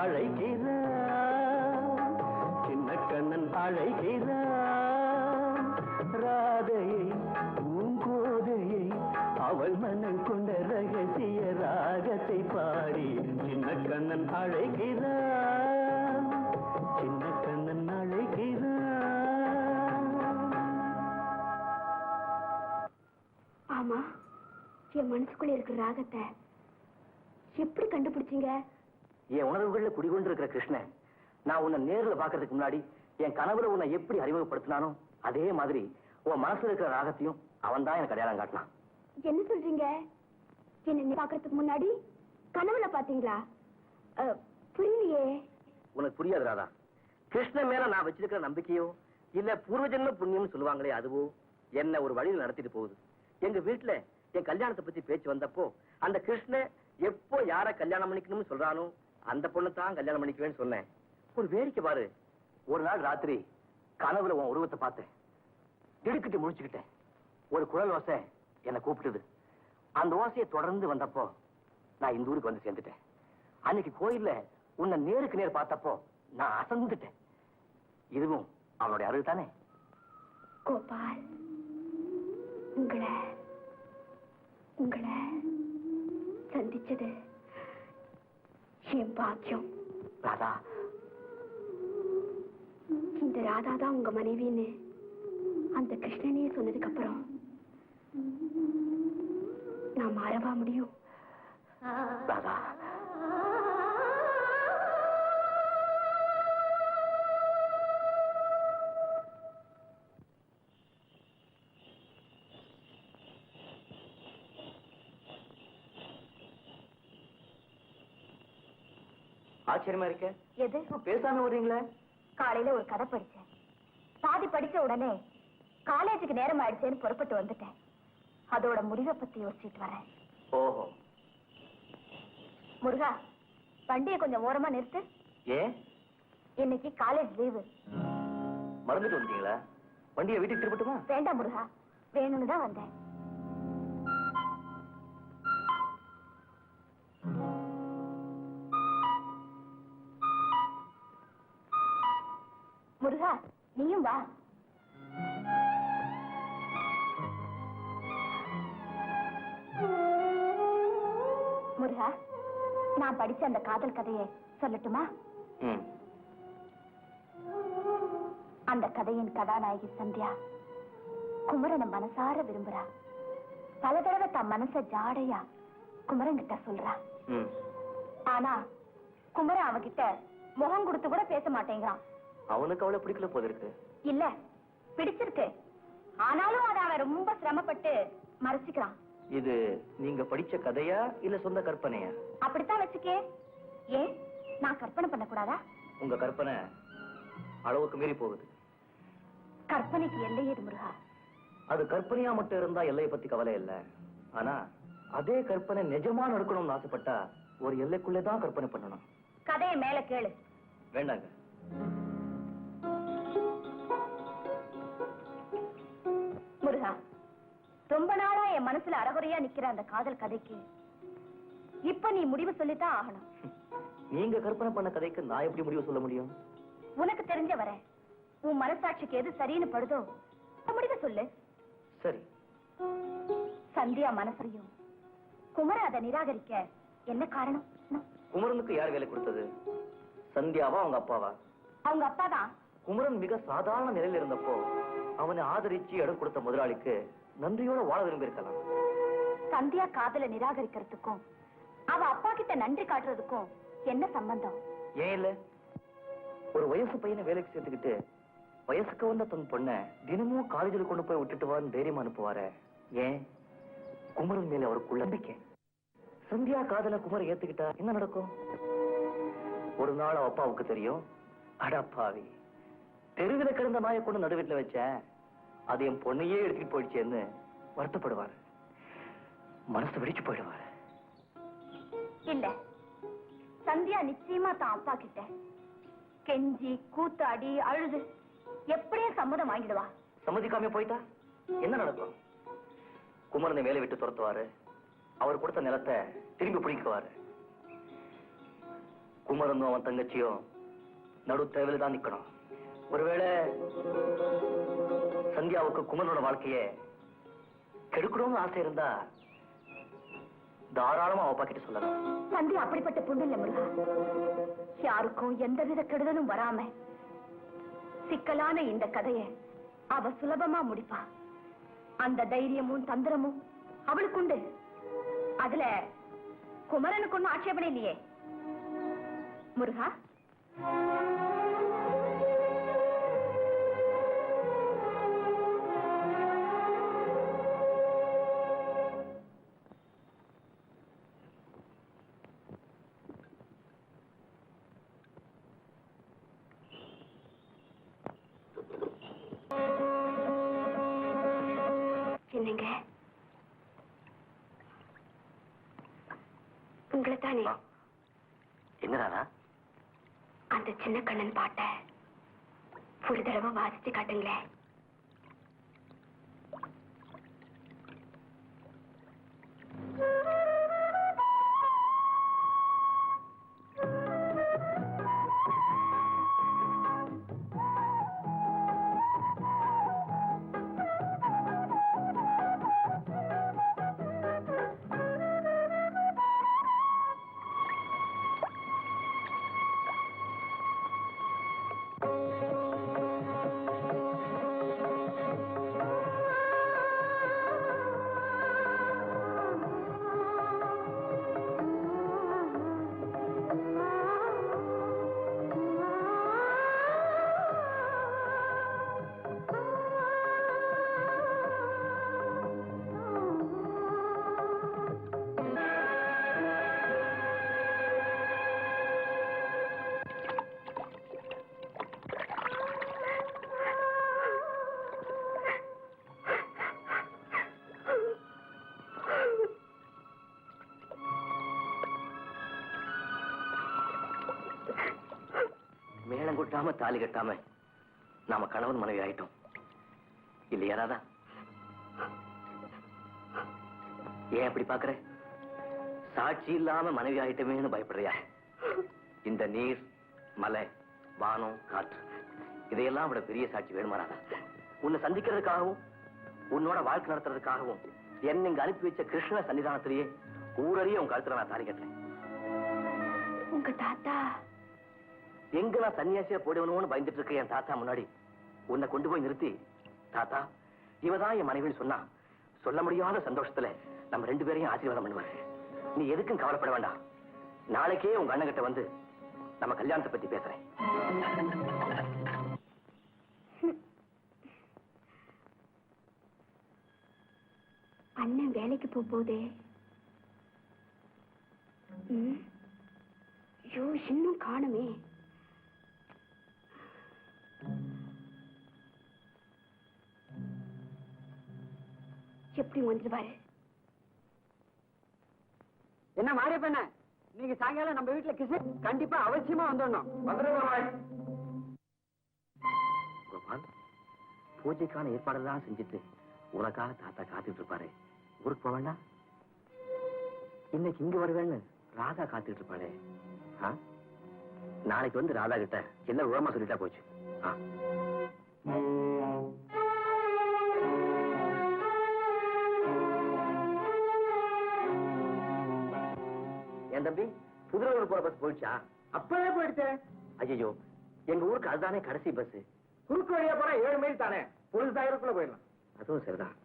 அழைக்கிறான், சின்ன கண்ணன் அழைக்கிறான். ராதையை பூங்கோதையை அவள் மனம் கொண்ட ரகசிய ராகத்தை பாடி சின்ன கண்ணன் அழைக்கிறான், சின்ன கண்ணன் அழைக்கிறான். ஆமா, என் மனசுக்குள்ள இருக்கிற ராகத்தை எப்படி கண்டுபிடிச்சீங்க? என் உணர்வுகள்ல குடிகொண்டு இருக்கிற கிருஷ்ணன் நான் உன்னை நேர்ல பாக்குறதுக்கு முன்னாடி என் கனவுல உன்னை எப்படி அறிமுகப்படுத்தினானோ அதே மாதிரி உன் மனசுல இருக்கிற ராகத்தையும் அவன் தான் எனக்கு அடையாளம் காட்டினான். என்ன சொல்றீங்க? என்ன பாக்குறதுக்கு முன்னாடி கனவுல பாத்தீங்களா? புரியலையே. உனக்கு புரியாது ராதா. கிருஷ்ணன் மேல நான் வச்சிருக்கிற நம்பிக்கையோ இல்ல பூர்வஜன்ம புண்ணியம் சொல்லுவாங்களே அதுவோ என்ன ஒரு வழியில் நடத்திட்டு போகுது. எங்க வீட்டுல என் கல்யாணத்தை பத்தி பேச்சு வந்தப்போ அந்த கிருஷ்ணன் எப்போ யார கல்யாணம் பண்ணிக்கணும்னு சொல்றானோ அந்த பொண்ணு தான் கல்யாணம் பண்ணிக்குவேன்னு சொன்னேன். ஒரு வேடிக்கை பாரு, ஒரு நாள் ராத்திரி கனவுல உன் உருவத்தை பார்த்தேன். திடுக்கிட்டு முடிச்சுக்கிட்டேன். ஒரு குழல் ஓசை என்னை கூப்பிட்டுது. அந்த ஓசையை தொடர்ந்து வந்தப்போ நான் இந்த ஊருக்கு வந்து சேர்ந்துட்டேன். அன்னைக்கு கோயில்ல உன்னை நேருக்கு நேர் பார்த்தப்போ நான் அசந்துட்டேன். இதுவும் அவனுடைய அருள் தானே? கோபால், உங்களை சந்திச்சது என் பாக்கியம். ராதா, இந்த ராதா தான் உங்க மனைவின்னு அந்த கிருஷ்ணனே சொன்னதுக்கு அப்புறம் நான் மாறவா முடியும்? ராதா, ஆச்சரியமா இருக்க. எது? பேசாம வர்றீங்களே? காலையில ஒரு கதை படிச்சேன். பாதி படிச்ச உடனே காலேஜுக்கு நேரம் ஆயிடுச்சேன்னு புறப்பட்டு வந்துட்டேன். அதோட முடிவை பத்தி யோசிச்சுட்டு வரேன். ஓஹோ. முருகா, வண்டியை கொஞ்சம் ஓரமா நிறுத்து. ஏன்? இன்னைக்கு காலேஜ் லீவு. மறந்துட்டு வந்தீங்களா? வண்டியை வீட்டுக்கு திருப்பட்டுமா? வேண்டாம் முருகா, வேணும்னு தான் வந்தேன். முருகா, நீயும் வா. முருகா, நான் படிச்ச அந்த காதல் கதையை சொல்லட்டுமா? அந்த கதையின் கதாநாயகி சந்தியா குமரனை மனசார விரும்புறா. பல தடவை தன் மனச ஜாடையா குமரன் கிட்ட சொல்றா. ஆனா குமரன் அவகிட்ட முகம் கொடுத்து கூட பேச மாட்டேங்கிறான். அவனுக்கு அவளை பிடிக்கல போது இருக்கு. இல்ல, பிடிச்சிருக்கு. ஆனாலும் அதை அவன் ரொம்ப சிரமப்பட்டு மறைச்சுக்கிறான். இது நீங்க படிச்ச கதையா இல்ல சொந்த கற்பனையா? அப்படித்தான் வச்சுக்கே. ஏன், நான் கற்பனை பண்ண கூடாதா? உங்க கற்பனை அளவுக்கு மீறி போகுது. கற்பனைக்கு எல்லை ஏது முருகா? அது கற்பனையா மட்டும் இருந்தா எல்லையை பத்தி கவலை இல்ல. ஆனா அதே கற்பனை நிஜமா நடக்கணும்னு ஆசைப்பட்டா ஒரு எல்லைக்குள்ளேதான் கற்பனை பண்ணணும். கதையை மேல கேளு. வேண்டாங்க. முருகா, ரொம்ப நாளா என் மனசுல அறகுறையா நிக்கிற அந்த காதல் கதைக்கு இப்ப நீ முடிவு சொல்லித்தான் ஆகணும். நீங்க கற்பனை பண்ண கதைக்கு நான் எப்படி முடிவு சொல்ல முடியும்? உனக்கு தெரிஞ்ச வர உன் மனசாட்சிக்கு எது சரின்னு படுதோ முடிவு சொல்லு. சரி. சந்தியா மனசையும் குமரன் அதை நிராகரிக்க என்ன காரணம்? குமரனுக்கு யார் வேலை கொடுத்தது? சந்தியாவா அவங்க அப்பாவா? அவங்க அப்பாதான். குமரன் மிக சாதாரண நிலையில இருந்தப்போ அவனை ஆதரிச்சு இடம் கொடுத்த முதலாளிக்கு நன்றியோட வாழ விரும்பி இருக்கலாம். சந்தியா காதல நிராகரிக்கிறதுக்கும் அவ அப்பா கிட்ட நன்றி காட்டுறதுக்கும் என்ன சம்பந்தம்? ஏன் இல்ல, ஒரு வயசு பையனை வேலைக்கு சேர்த்துக்கிட்டு வயசுக்கு வந்த தன் பொண்ணை தினமும் காலேஜில் கொண்டு போய் விட்டுட்டு வான்னு தைரியமா அனுப்புவாரு. ஏன்? குமரன் மேல அவருக்குள்ள நம்பிக்கை. சந்தியா காதல குமரன் ஏத்துக்கிட்டா என்ன நடக்கும்? ஒரு நாள் அவ அப்பாவுக்கு தெரியும், அடப்பாவி தெருவில் கிடந்த நாயை கொண்டு நடு வீட்டுல வச்சேன், அது என் பொண்ணையே எடுத்துட்டு போயிடுச்சேன்னு வருத்தப்படுவாரு. மனசு வெடிச்சு போயிடுவாரு. இல்ல, சந்தியா நிச்சயமா தான் அப்பா கிட்ட கெஞ்சி கூத்தாடி அழுது எப்படியே சம்மதம் வாங்கிடுவா. சம்மதிக்காம போயிட்டா என்ன நடக்கும்? குமரனை வேலை விட்டு துரத்துவாரு. அவர் கொடுத்த நிலத்தை திரும்பி பிடிக்குவாரு. குமரனும் அவன் தங்கச்சியும் நடு தேவையில் தான் நிக்கணும். ஒருவேளை சந்தியாவுக்கு குமரனோட வாழ்க்கைய கெடுக்கணும்னு ஆசை இருந்தா தாராளமா அவ பாக்கிட்டு சொல்லலாம். சந்தியா அப்படிப்பட்ட பொண்ணு இல்ல முருகா. யாருக்கும் எந்தவித கெடுதலும் வராம சிக்கலான இந்த கதையை அவ சுலபமா முடிப்பா. அந்த தைரியமும் தந்திரமும் அவளுக்கு உண்டு. அதுல குமரனுக்கு ஒன்னும் ஆட்சேபனை இல்லையே முருகா. என்னங்க உங்களை தானே? என்னடா அந்த சின்ன கண்ணன் பாட்டை ஒரு தடவை வாசிச்சு காட்டுங்களேன். மேளம் கொட்டாம தாலி கட்டாம நாம கணவன் மனைவி ஆயிட்டோம் இல்லையா ராதா? ஏன் அப்படி பாக்குற? சாட்சி இல்லாம மனைவி ஆயிட்டமேன்னு பயப்படுறியா? இந்த நீர், மலை, வானம், காற்று இதையெல்லாம் விட பெரிய சாட்சி வேணுமா ராதா? உன்னை சந்திக்கிறதுக்காகவும் உன்னோட வாழ்க்கை நடத்துறதுக்காகவும் என்ன இங்க அனுப்பி வச்ச கிருஷ்ண சன்னிதானத்திலேயே ஊரறிய உன் கழுத்துல நான் தாலி கட்டுறேன். உங்க தாத்தா எங்க நான் சன்னியாசியா போடுவனும்னு பயந்துட்டு இருக்க என் தாத்தா முன்னாடி உன்னை கொண்டு போய் நிறுத்தி, தாத்தா இவதான் என் மனைவின்னு சொன்னா சொல்ல முடியாத சந்தோஷத்துல நம்ம 2 பேரையும் ஆசீர்வாதம் பண்ணுவாரு. நீ எதுக்கும் கவலைப்பட வேண்டாம். நாளைக்கே உங்க அண்ணன் கிட்ட வந்து நம்ம கல்யாணத்தை பத்தி பேசுறேன். அண்ணன் வேலைக்கு போகுதே. ஐயோ இன்னும் காணுமே. எப்படி வந்துருவாரு? என்ன மாரியப்பண்ண, நீங்க சாயங்காலம் நம்ம வீட்டுல கிருஷ்ணன் கண்டிப்பா அவசியமா வந்துடணும். கோபால், பூஜைக்கான ஏற்பாடெல்லாம் செஞ்சுட்டு உனக்காக தாத்தா காத்துட்டு இருப்பாரு. ஊருக்கு போக வேண்டாம்? இன்னைக்கு இங்க வருவேன்னு ராதா காத்துட்டு இருப்பாளே. நாளைக்கு வந்து ராதா கிட்ட எல்லாம் உரமா சொல்லிட்டா போச்சு. என் தம்பி, புதுரூர் போற பஸ் போயிடுச்சா? அப்பவே போயிடுச்சு. ஐயோ, எங்க ஊருக்கு அதுதானே கடைசி பஸ். குறுக்கு வழியா போனா 7 மைல் தானே, பொழுதாயிரக்குள்ள போயிடலாம். அதுவும் சரிதான்.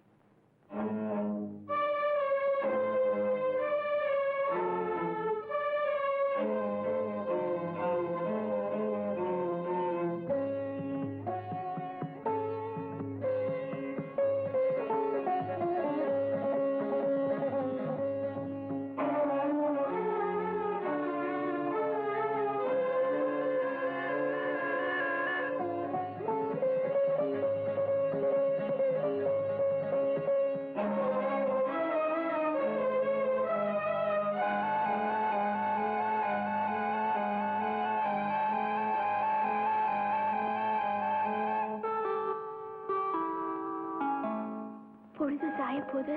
பொழுது சாய போது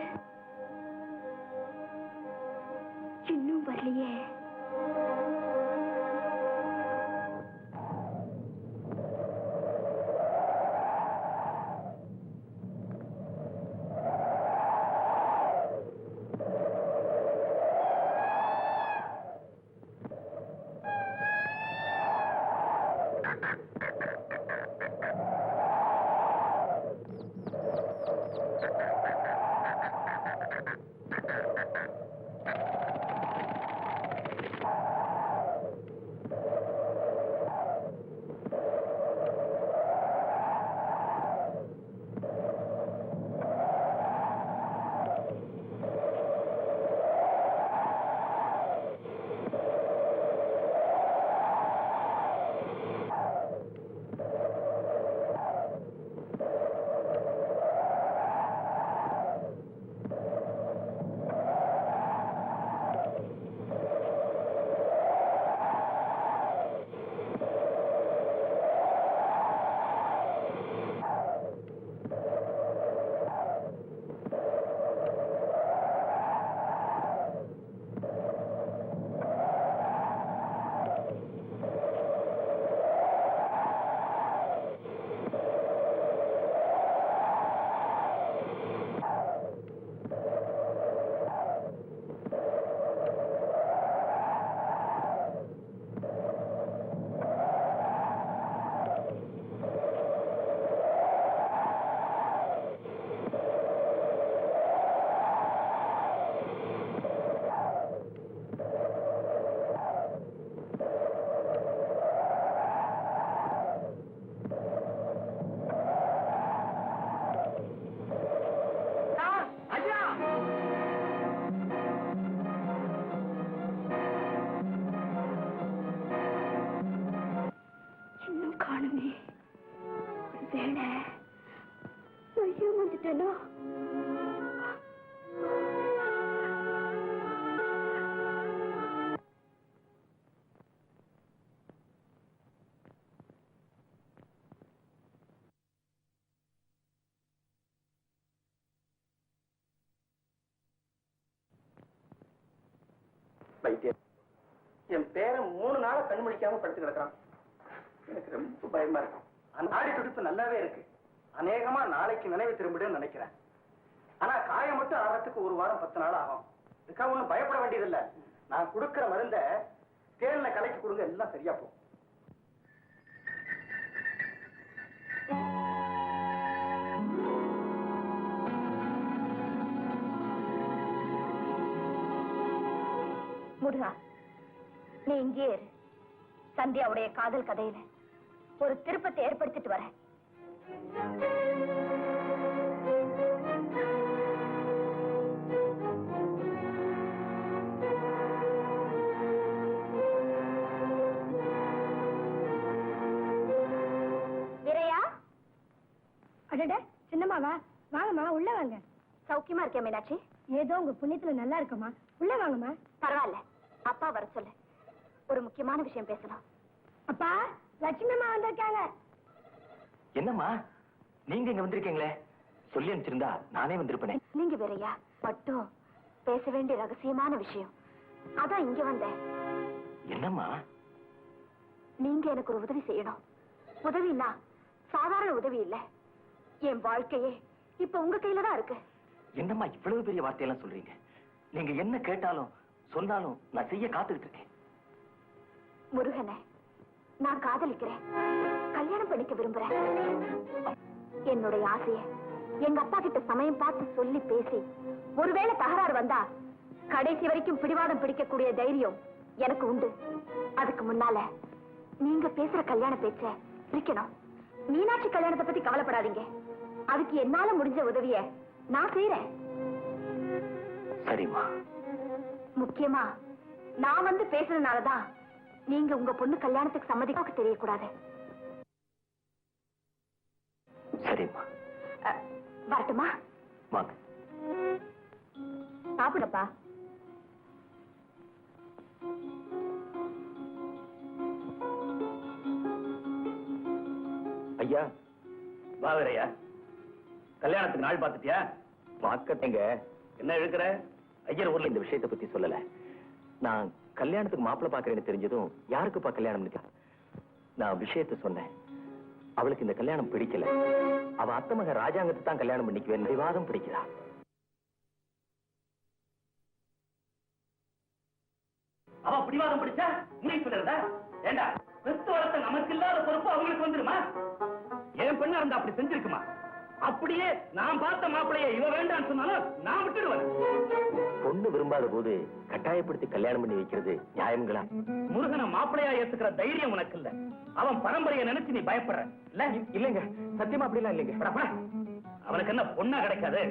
இன்னும் வரலையே. வேண ஐயோ வந்துட்டேனோ. வைத்தியர், என் பேரை 3 நாளா கண் முழிக்காம படுத்து கிடக்குறான். எனக்கு ரொம்ப பயமா இருக்கும். நாடி துடிப்பு நல்லாவே இருக்கு. அநேகமா நாளைக்கு நினைவு திரும்பிடும் நினைக்கிறேன். ஆனா காயம் மட்டும் ஆகிறதுக்கு 1 வாரம் 10 நாள் ஆகும். இதுக்காக ஒண்ணும் பயப்பட வேண்டியதில்லை. நான் கொடுக்கிற மருந்தை தேன்ல கலக்கி கொடுங்க, எல்லாம் சரியா போகும். முருகா, நீ இங்கே இரு. சந்தியாவுடைய காதல் கதையில ஒரு திருப்பத்தை ஏற்படுத்திட்டு வர. வீரையா, அடட சின்னம்மாவா, வாங்கம்மா உள்ள வாங்க. சௌக்கியமா இருக்கேன் மீனாட்சி. ஏதோ உங்க புண்ணியத்துல நல்லா இருக்கமா, உள்ள வாங்கம்மா. பரவாயில்ல, அப்பா வர சொல்லு, ஒரு முக்கியமான விஷயம் பேசலாம். அப்பா, லட்சுமி அம்மா வந்திருக்காங்க. என்னம்மா நீங்க இங்க வந்திருக்கீங்களே? சொல்லி அனுப்பிச்சிருந்தா நானே வந்திருப்பேனே. நீங்க வேறயா மட்டும் பேச வேண்டிய ரகசியமான விஷயம், அதான் இங்க வந்தேன். என்னம்மா? நீங்க எனக்கு ஒரு உதவி செய்யணும். உதவினா சாதாரண உதவி இல்ல, என் வாழ்க்கையே இப்ப உங்க கையில தான் இருக்கு. என்னம்மா இவ்வளவு பெரிய வார்த்தையெல்லாம் சொல்றீங்க? நீங்க என்ன கேட்டாலும் சொன்னாலும் நான் செய்ய காத்துக்கிட்டு இருக்கேன். முருகனை நான் காதலிக்கிறேன், கல்யாணம் பண்ணிக்க விரும்புறேன். என்னுடைய ஆசைய எங்க அப்பா கிட்ட சமயம் பார்த்து சொல்லி பேசி ஒருவேளை தகராறு வந்தா கடைசி வரைக்கும் பிடிவாதம் பிடிக்கக்கூடிய தைரியம் எனக்கு உண்டு. அதுக்கு முன்னால நீங்க பேசுற கல்யாண பேச்ச பிரிக்கணும். மீனாட்சி கல்யாணத்தை பத்தி கவலைப்படாதீங்க, அதுக்கு என்னால முடிஞ்ச உதவிய நான் செய்யறேன். சரிம்மா. முக்கியமா நான் வந்து பேசுறதுனாலதான் நீங்க உங்க பொண்ணு கல்யாணத்துக்கு சம்மதிக்க தெரியக்கூடாது. சரிம்மா. வரட்டுமா? வாங்க. சாப்பிடப்பா. ஐயா வாவரையா, கல்யாணத்துக்கு நாள் பார்த்துட்டியா? பார்க்கட்டேங்க. என்ன இருக்கிற? ஐயர் ஊர்ல இந்த விஷயத்தை பத்தி சொல்லல. நான் கல்யாணத்துக்கு மாப்பிள்ளை பாக்குறேன்னு தெரிஞ்சதும் யாருக்குப்பா கல்யாணம் நிக்கா? நான் விஷயத்தை சொன்னேன். அவளுக்கு இந்த கல்யாணம் பிடிக்கல. அவ அத்தை மக ராஜாங்கத்தை தான் கல்யாணம் பண்ணிக்குவேன் விவாதம் பிடிக்கிறா. அவ பிடிவாதம் பிடிச்சா நீ சொல்றதா? ஏண்டா பெத்து வளர்த்த நமக்கு இல்லாத பொறுப்பு அவங்களுக்கு வந்துருமா? என் பெண்ணா இருந்தா அப்படி செஞ்சிருக்குமா? அப்படியே நான் பார்த்த மாப்பிளைய இவ வேண்டான்னு சொன்னாலும் நான் விட்டுடுவேன். பொண்ணு விரும்பாத போது கட்டாயப்படுத்தி கல்யாணம் பண்ணி வைக்கிறது நியாயங்களா? முருகனை மாப்பிளையா ஏத்துக்கிற தைரியம் உனக்கு இல்ல. அவன் பரம்பரையை நினைச்சு நீ பயப்படுற இல்ல? இல்லங்க, சத்தியமா அப்படிலாம் இல்லைங்க. அவனுக்கு என்ன பொண்ணா கிடைக்காது?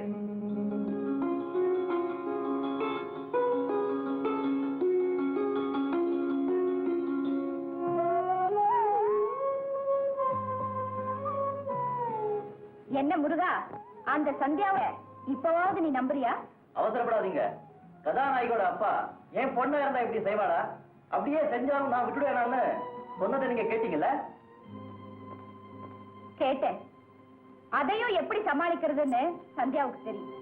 என்ன முருகா, அந்த சந்தியாவை இப்பவாவது நீ நம்புறியா? அவசரப்படாதீங்க. கதாநாயகோட அப்பா என் பொண்ணா இருந்தா இப்படி செய்வாடா? அப்படியே செஞ்சாலும் நான் விட்டுடுவேனான்னு சொன்னதை நீங்க கேட்டீங்கல்ல? கேட்டேன். அதையும் எப்படி சமாளிக்கிறதுன்னு சந்தியாவுக்கு தெரியும்.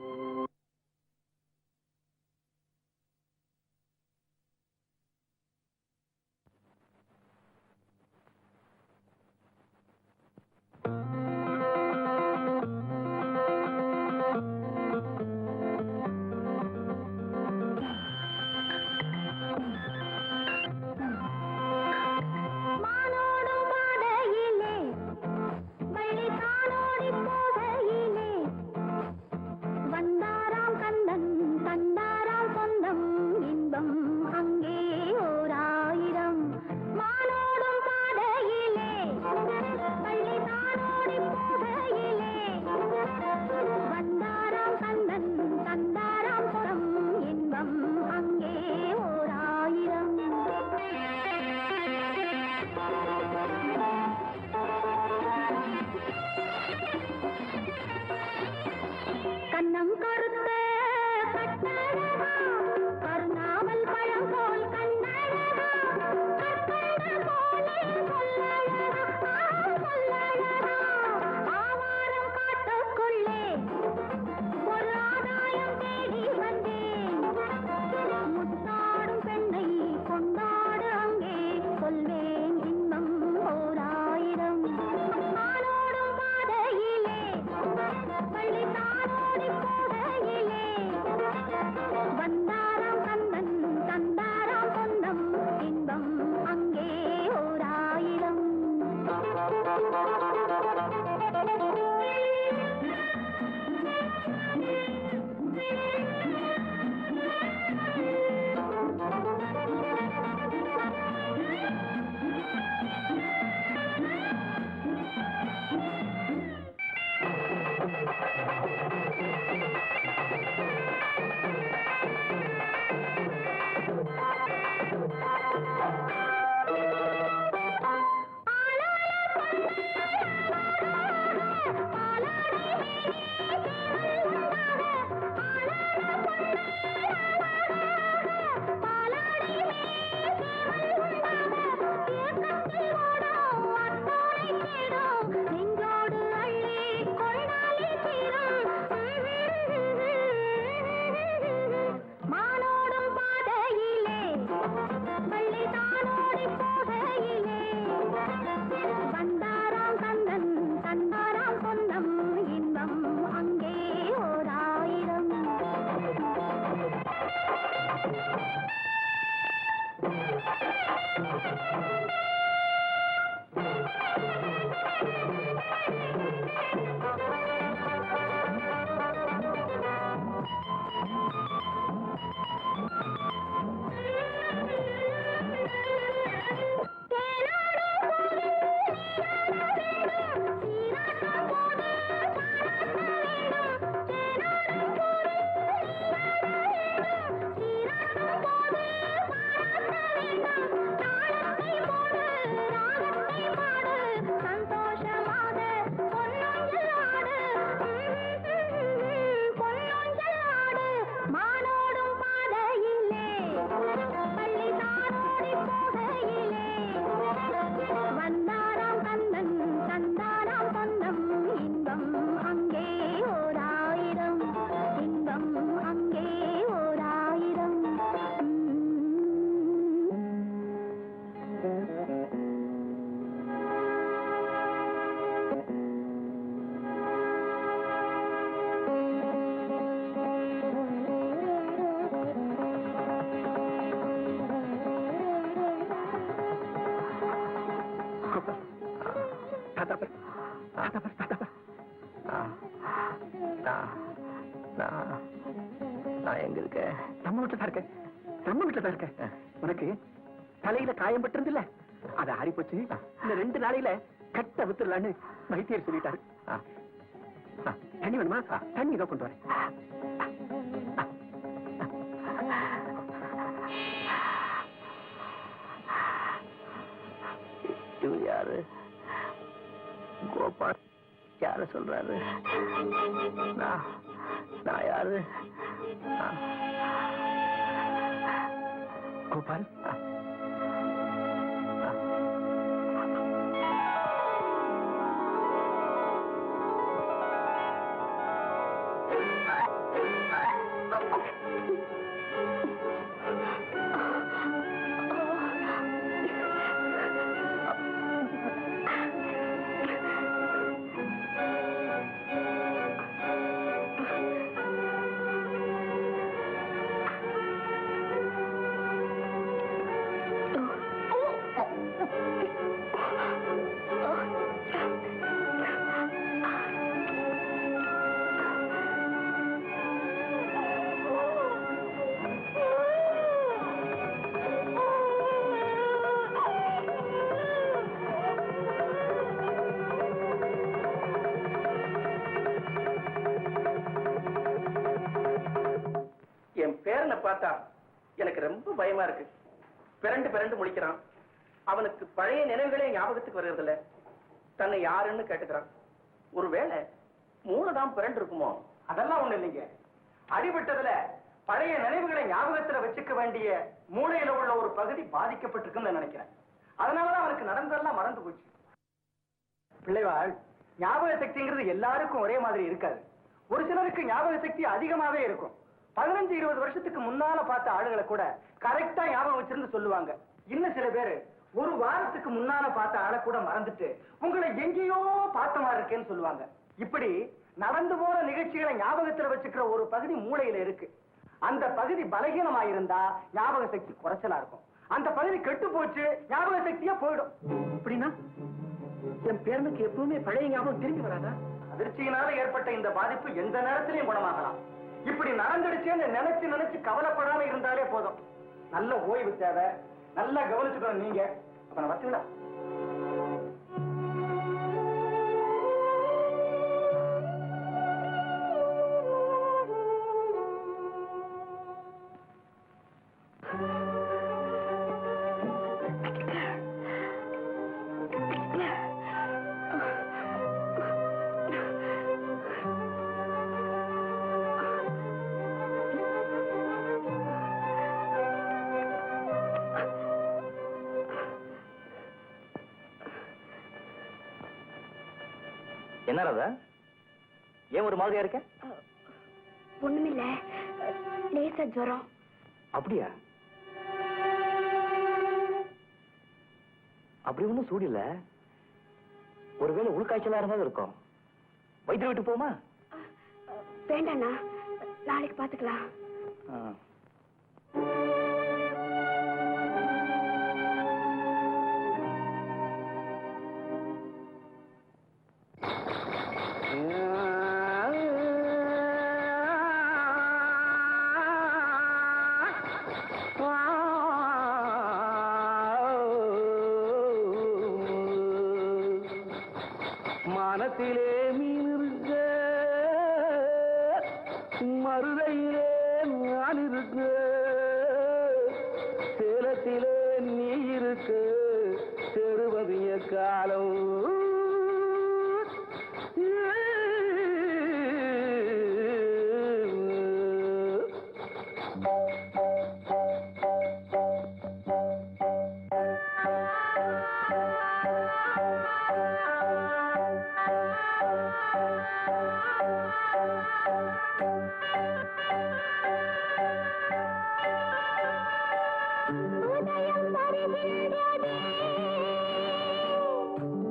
நான் எங்க இருக்கேன்? நம்ம வீட்டுல தான் இருக்கேன். நம்ம வீட்டுல தான் இருக்கேன். உனக்கு தலையில காயம் பட்டிருந்துல்ல, அது ஆறி போச்சு. இந்த 2 நாளையில கட்ட வித்துடலான்னு வைத்தியர் சொல்லிட்டாரு. தண்ணி வேணுமா? தண்ணி இதோ கொண்டு வரேன். இவர் யாரு? கோபால் யார சொல்றாரு? நான் யாரு? கோபால், பார்த்தா எனக்கு ரொம்ப பயமா இருக்கு. பிறண்டு பிறண்டு முழிக்கிறான். அவனுக்கு பழைய நினைவுகளே ஞாபகத்துக்கு வருகிறதில்ல. தன்னை யாருன்னு கேட்டுக்கிறான். ஒருவேளை மூளைதான் பிறண்டு இருக்குமோ? அதெல்லாம் ஒண்ணு இல்லைங்க. அடிபட்டதுல பழைய நினைவுகளை ஞாபகத்துல வச்சுக்க வேண்டிய மூளையில உள்ள ஒரு பகுதி பாதிக்கப்பட்டிருக்குன்னு நினைக்கிறேன். அதனாலதான் அவனுக்கு நடந்ததெல்லாம் மறந்து போச்சு. பிள்ளைவாள், ஞாபக சக்திங்கிறது எல்லாருக்கும் ஒரே மாதிரி இருக்காது. ஒரு சிலருக்கு ஞாபக சக்தி அதிகமாவே இருக்கும். 15-20 வருஷத்துக்கு முன்னால பார்த்த ஆளுகளை கூட கரெக்டா ஞாபகம் வச்சிருந்து சொல்லுவாங்க. இன்னும் சில பேரு ஒரு வாரத்துக்கு முன்னால பார்த்த ஆளை கூட மறந்துட்டு உங்களை எங்கேயோ பார்த்த மாதிரி இருக்கேன்னு சொல்லுவாங்க. இப்படி நடந்து போற நிகழ்ச்சிகளை ஞாபகத்துல வச்சுக்கிற ஒரு பகுதி மூளையில இருக்கு. அந்த பகுதி பலகீனமாயிருந்தா ஞாபக சக்தி குறைச்சலா இருக்கும். அந்த பகுதி கெட்டு போச்சு, ஞாபக சக்தியா போயிடும். அப்படின்னா என் பேரனுக்கு எப்பவுமே பழைய ஞாபகம் திரும்பி வராதா? அதிர்ச்சியினால ஏற்பட்ட இந்த பாதிப்பு எந்த நேரத்திலையும் குணமாகலாம். இப்படி நடந்துடுச்சேன்னு நினைச்சு நினைச்சு கவலைப்படாம இருந்தாலே போதும். நல்ல ஓய்வு தேவை. நல்லா கவனிச்சுக்கணும் நீங்க. அப்ப நான் வச்சுங்களா? என்ன ராதா, ஏன் ஒரு மாதிரியா இருக்க? ஒண்ணுமில்ல, லேசா ஜுரம். அப்படியா? அப்படி ஒண்ணும் சூடில்ல. ஒருவேளை உள்காய்ச்சலா இருந்தாலும் இருக்கும். வைத்திய விட்டு போமா? வேண்டாண்ணா, நாளைக்கு பாத்துக்கலாம். மனத்திலே மீன் இருக்க, மருதையிலே நான் இருக்க, சேலத்திலே நீ இருக்க, செருவதிய காலம்.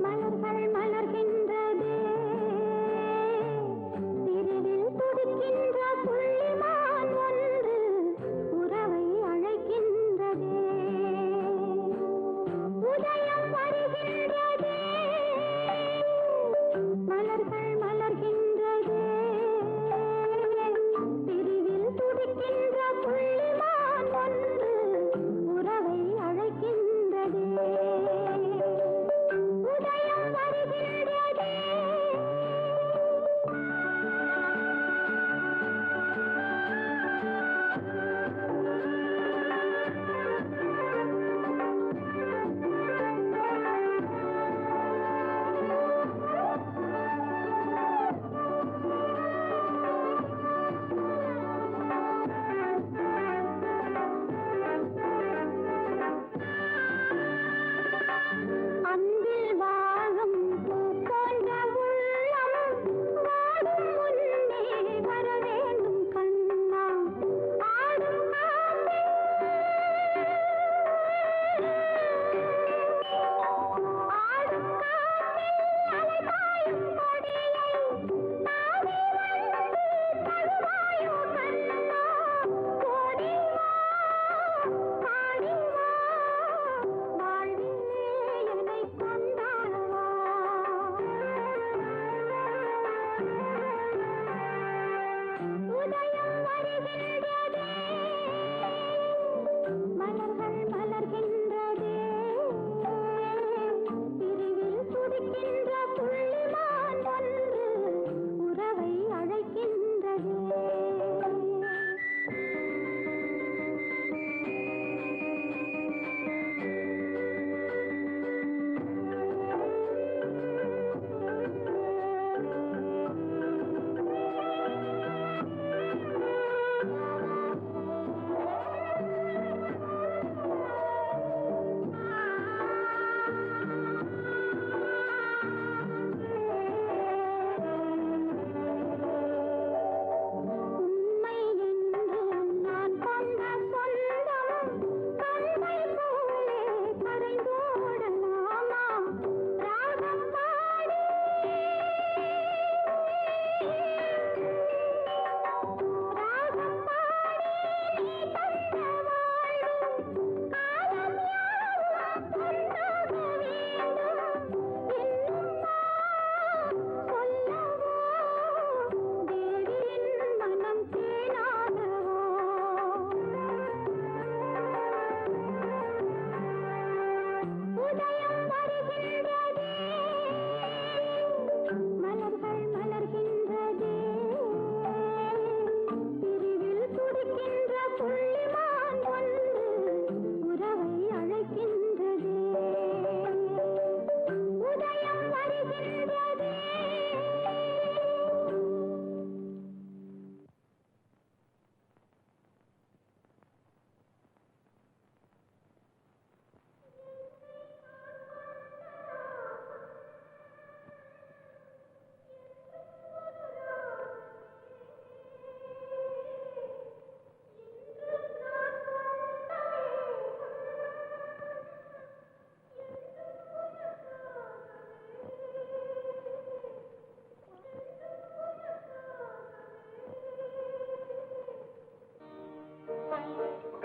மலர்கள் மலர்கின்றதே,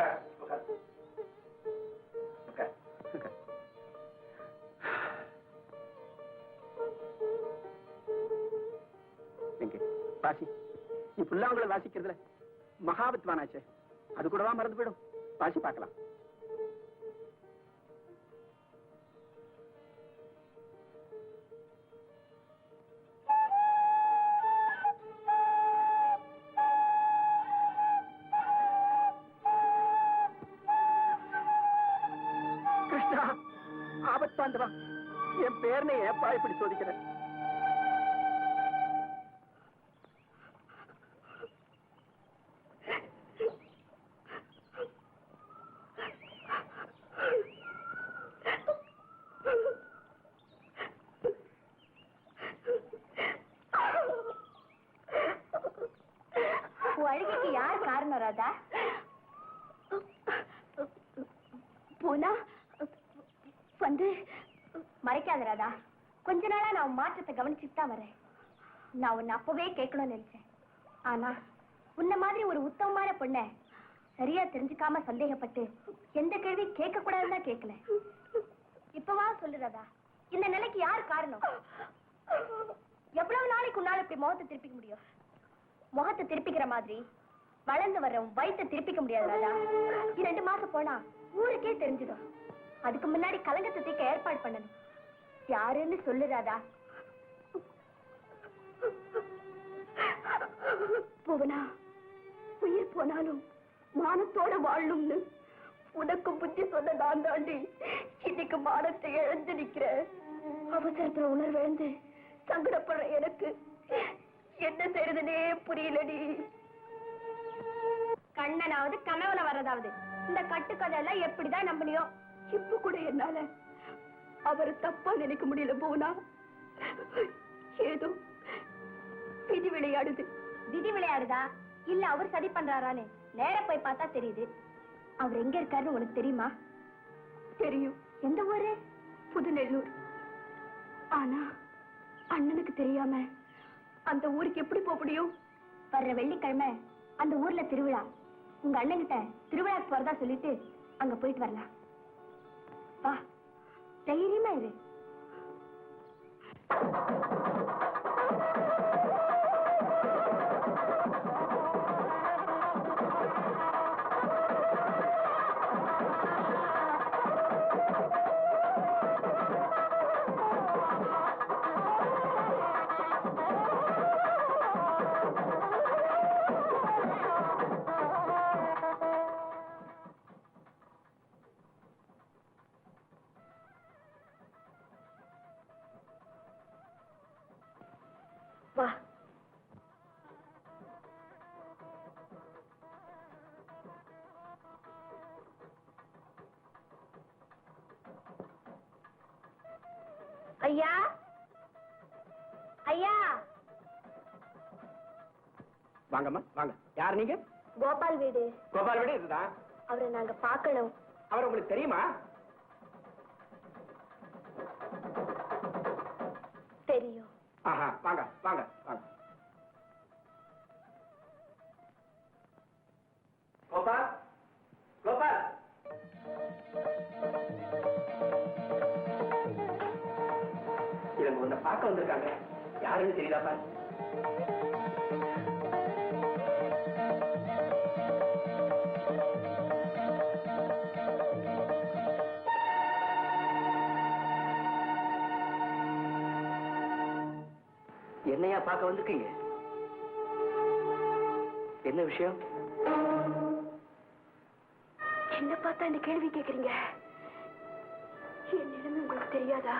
உட்கார் உட்கார் உட்கார். வாசி, நீ புல்லாங்குழ வாசிக்கிறதுல மகாபத்வானாச்சே, அது கூடவா மறந்து போயிடும்? வாசி பார்க்கலாம். கிருஷ்ணா, ஆபத்தாண்டவா, என் பேர்னை ஏப்பா இப்படி சோதிக்கிறேன்? அழுகைக்கு யார் காரணம் ராதா? பூனா வந்து மறைக்காத ராதா. கொஞ்ச நாளா நான் மாற்றத்தை கவனிச்சுட்டு தான் வரேன். நான் உன்னை அப்பவே கேட்கணும்னு நினைச்சேன். ஆனா உன்ன மாதிரி ஒரு உத்தமமான பொண்ண சரியா தெரிஞ்சுக்காம சந்தேகப்பட்டு எந்த கேள்வி கேட்க கூடாதுன்னு கேட்கல. இப்பவா சொல்லு ராதா, இந்த நிலைக்கு யார் காரணம்? எவ்வளவு நாளைக்கு உன்னால இப்படி முகத்தை திருப்பிக்க முடியும்? முகத்தை திருப்பிக்கிற மாதிரி வளர்ந்து வர்ற வயிற்றை திருப்பிக்க முடியாது ராதா. 2 மாசம் போனா ஊருக்கே தெரிஞ்சிடும். அதுக்கு முன்னாடி கலங்கத்தை தீக்க ஏற்பாடு பண்ணணும். யாருன்னு சொல்லு ராதா. புவனா, உயிர் போனாலும் மானத்தோட வாழணும்னு உனக்கு புத்தி சொன்ன நான் தாண்டி இன்னைக்கு மானத்தை இழந்து நிக்கிறேன். அவசரத்துல உணர்விழந்து சங்கடப்படுற எனக்கு என்ன செய்யறதுனே புரியலடி. கண்ணனாவது கனவுல வர்றதாவது இந்த கட்டுக்கதையெல்லாம் எப்படிதான் நம்பினியோ? இப்ப கூட என்னால அவரை தப்பா நினைக்க முடியல போனா. ஏதோ விதி விளையாடுது. விதி விளையாடுதா இல்ல அவர் சதி பண்றாரான்னு நேர போய் பார்த்தா தெரியுது. அவர் எங்க இருக்காருன்னு உனக்கு தெரியுமா? தெரியும். எந்த ஊரு? புதுநெல்லூர். ஆனா அண்ணனுக்கு தெரியாம அந்த ஊருக்கு எப்படி போக முடியும்? வர்ற வெள்ளிக்கிழமை அந்த ஊர்ல திருவிழா. உங்க அண்ணன்கிட்ட திருவிழாக்கு போறதா சொல்லிட்டு அங்க போயிட்டு வரலாம். வா, தைரியமா இரு. வா. ஐயா, ஐயா. வாங்கம்மா வாங்க. யார் நீங்க? கோபால் வீடு. கோபால் வீடு இதுதான். அவரை நாங்க பார்க்கணும். அவர் உங்களுக்கு தெரியுமா? தெரியும். ஆஹா, வாங்க வாங்க வாங்க. கோபால், கோபால். இவங்க உன்னை பார்க்க வந்திருக்காங்க. யாருன்னு தெரியுதாப்பா? என்னையா பார்க்க வந்திருக்கீங்க? என்ன விஷயம்? என்ன பார்த்தா இந்த கேள்வி கேக்குறீங்க? என் நிலைமை உங்களுக்கு தெரியாதா?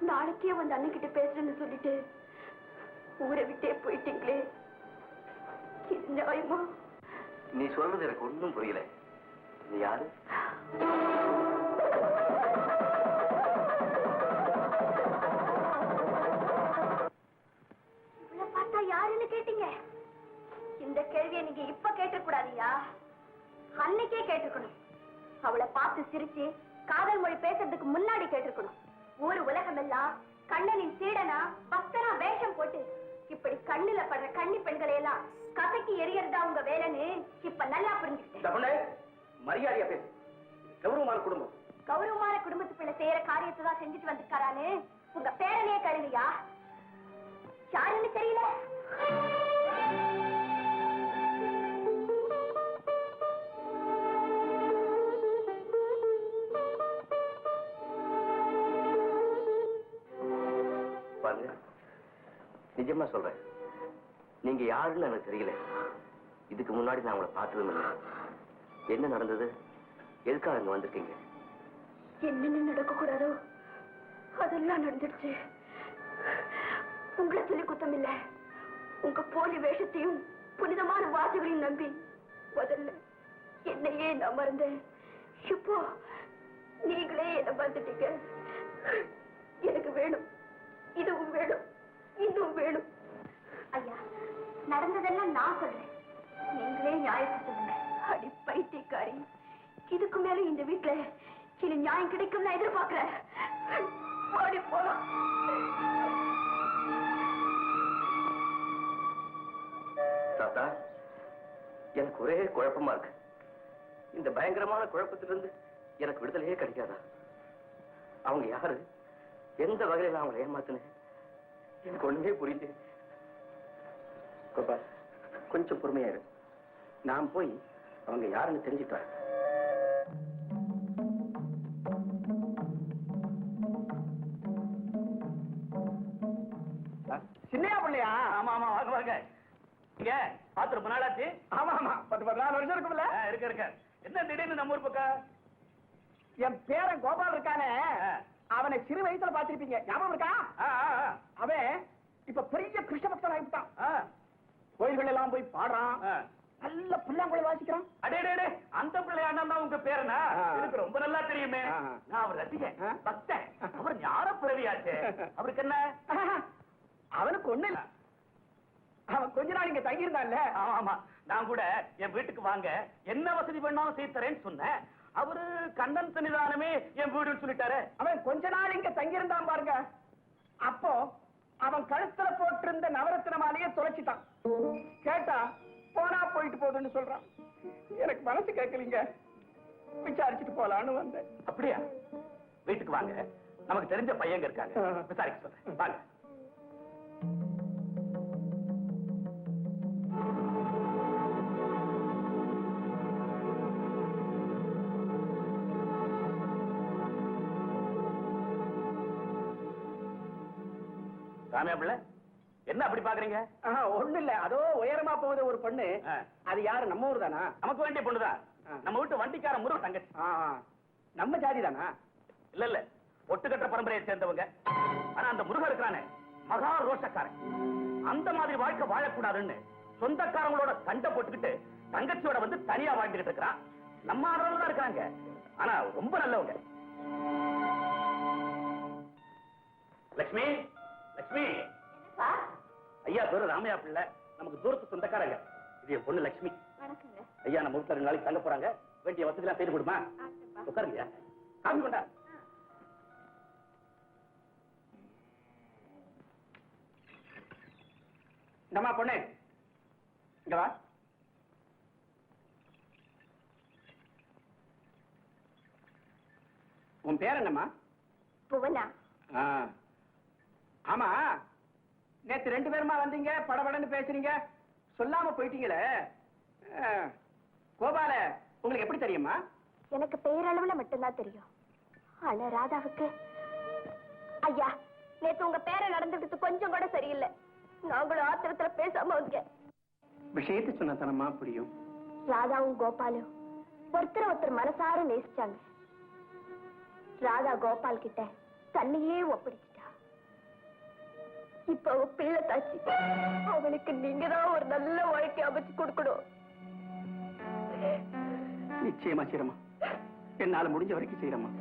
நாளைக்கே வந்து அன்னைக்கிட்ட பேசுறேன்னு சொல்லிட்டு ஊரை விட்டே போயிட்டீங்களே, இது நியாயமா? நீ சொல்றது எனக்கு ஒன்றும் புரியல. நீ யாரு? இவளை பார்த்தா யாருன்னு கேட்டீங்க? இந்த கேள்வியை நீங்க இப்ப கேட்டக்கூடாதியா, அன்னைக்கே கேட்டிருக்கணும். அவளை பார்த்து சிரிச்சு காதல் மொழி பேசுறதுக்கு முன்னாடி கேட்டிருக்கணும். ஊர் உலகம் எல்லாம் கண்ணனின் சீடனா பக்தனா வேஷம் போட்டு இப்படி கண்ணுல படுற கன்னி பெண்களை எல்லாம் கசக்கி எரியறதா உங்க வேலைன்னு இப்ப நல்லா புரிஞ்சுக்கிட்டேன். மரியாதையா பேசு. கௌரவமான குடும்பம். கௌரவமான குடும்பத்து பிள்ளை செய்யற காரியத்தை தான் செஞ்சுட்டு வந்திருக்காரான்னு உங்க பேரனையே கழுவியா? யாருன்னு தெரியல. பாருங்க, நிஜமா சொல்றேன், நீங்க யாருன்னு எனக்கு தெரியல. இதுக்கு முன்னாடி நான் உங்களை பார்த்ததும் இல்லை. என்ன நடந்தது? எதுக்காக இங்க வந்திருக்கீங்க? என்னென்ன நடக்க கூடாதோ அதெல்லாம் நடந்துடுச்சு. உங்களை சொல்லி குத்தம் இல்ல. உங்க போலி வேஷத்தையும் புனிதமான வார்த்தைகளையும் நம்பி முதல்ல என்னையே நான் மறந்தேன். இப்போ நீங்களே என்ன மறந்துட்டீங்க. எனக்கு வேணும், இதுவும் வேணும், இன்னும் வேணும். ஐயா, நடந்ததெல்லாம் நான் சொல்றேன், நீங்களே நியாயத்தை சொல்லுங்க. அடி பைத்தியக்காரி, இதுக்கு மேல இந்த வீட்டுல இனி நியாயம் கிடைக்கும் நான் எதிர்பார்க்கிறேன். ஓடி போலாம். தாத்தா, எனக்கு ஒரே குழப்பமா இருக்கு. இந்த பயங்கரமான குழப்பத்திலிருந்து எனக்கு விடுதலையே கிடைக்காதா? அவங்க யாரு? எந்த வகையில நான் அவங்களை ஏமாத்தினேன்? எனக்கு ஒண்ணுமே புரியுது. கோபால், கொஞ்சம் பொறுமையா இரு. நான் போய் அவங்க யாருன்னு தெரிஞ்சுட்டேன். சின்னையா பிள்ளையா? ஆமா ஆமா, வாங்க வாங்க. இங்க பாத்து ரொம்ப நாளாச்சு. ஆமா ஆமா, 10-14 வருஷம் இருக்கும்ல. இருக்க என்ன திடீர்னு நம்ம ஊர் பக்கம்? என் பேரன் கோபால் இருக்கானே, அவனை சிறு வயசுல பாத்திருப்பீங்க, ஞாபகம் இருக்கா? அவன் இப்ப பெரிய கிருஷ்ண பக்தன் ஆகிட்டான். கோயில்கள் எல்லாம் போய் பாடுறான், நல்ல புல்லாங்குழல் வாசிக்கிறான். அடே அந்த பிள்ளையாண்டா தான் உங்க பேரனா? எனக்கு ரொம்ப நல்லா தெரியுமே. நான் அவர் ரசிகன், பக்தன். அவர் ஞான பிறவியாச்சு. அவருக்கு என்ன? அவனுக்கு ஒண்ணு இல்ல, அவன் கொஞ்ச நாள் இங்க தங்கியிருந்தான்ல. ஆமா, நான் கூட என் வீட்டுக்கு வாங்க, என்ன வசதி பண்ணாலும் செய்து தரேன்னு சொன்னேன். அவரு கண்ணன் சன்னிதானமே என் வீடுன்னு சொல்லிட்டாரு. அவன் கொஞ்ச நாள் இங்க தங்கியிருந்தான் பாருங்க. அப்போ அவன் கழுத்துல போட்டிருந்த நவரத்தின மாலையே தொலைச்சிட்டான். கேட்டா போனா போயிட்டு போகுதுன்னு சொல்றான். எனக்கு மனசு கேட்கலீங்க, விசாரிச்சுட்டு போலான்னு வந்தேன். அப்படியா? வீட்டுக்கு வாங்க, நமக்கு தெரிஞ்ச பையங்க இருக்காங்க, விசாரிக்க சொல்றேன். வாங்க. சாமியா பிள்ளை, என்ன அப்படி பாக்குறீங்க? ஒண்ணு இல்ல, அதோ உயரமா போகுது ஒரு பொண்ணு. அது யாரு? நம்ம ஊர் தானா? நமக்கு வேண்டிய பொண்ணுதான். நம்ம வீட்டு வண்டிக்கார முருக தங்கச்சி. நம்ம ஜாதி தானா? இல்ல ஒட்டுக்கட்ட பரம்பரையை சேர்ந்தவங்க. ஆனா அந்த முருகன் இருக்கிறானே, மகா ரோஷக்காரன். அந்த மாதிரி வாழ்க்கை வாழக்கூடாதுன்னு சொந்தக்காரங்களோட சண்டை போட்டுக்கிட்டு தங்கச்சியோட வந்து தனியா வாழ்ந்துகிட்டு இருக்கிறான். நம்ம ஆதரவு தான் இருக்காங்க, ஆனா ரொம்ப நல்லவங்க. லட்சுமி, லட்சுமி. ஐயா பேரு ராமையா பிள்ளை, நமக்கு தூரத்து சொந்தக்காரங்க. இது என் பொண்ணு லட்சுமி. ஐயா நம்ம வீட்டுல 2 நாளைக்கு தங்க போறாங்க, வேண்டிய வசதி எல்லாம் செய்து கொடுமா. உட்காருங்க, காமி கொண்டா. இந்தமா பொண்ணு, இங்க வா. உன் பேர் என்னம்மா? புவனா. ஆமா, நேத்து 2 பேருமா வந்தீங்க, படபடன்னு பேசுறீங்க, சொல்லாம போயிட்டீங்களே. கோபால உங்களுக்கு எப்படி தெரியுமா? எனக்கு பேரளவுல மட்டும்தான் தெரியும். ஆனா ராதாவுக்கு, ஐயா நேத்து உங்க பேரை நடந்துட்டு கொஞ்சம் கூட சரியில்லை. நாங்களும் ஆத்திரத்துல பேசாம வந்தீங்க. விஷயத்தை சொன்னதனமா புரியும். ராதாவும் கோபாலும் ஒருத்தர் மனசார நேசிச்சாங்க. ராதா கோபால் கிட்ட தன்னையே ஒப்படைச்சிட்டா. இப்ப அவ பிள்ளை தாச்சி, அவளுக்கு நீங்க தான் ஒரு நல்ல வாழ்க்கை அமைச்சு கொடுக்கணும். நிச்சயமா செய்யறமா, என்னால முடிஞ்ச வரைக்கும் செய்யறமா.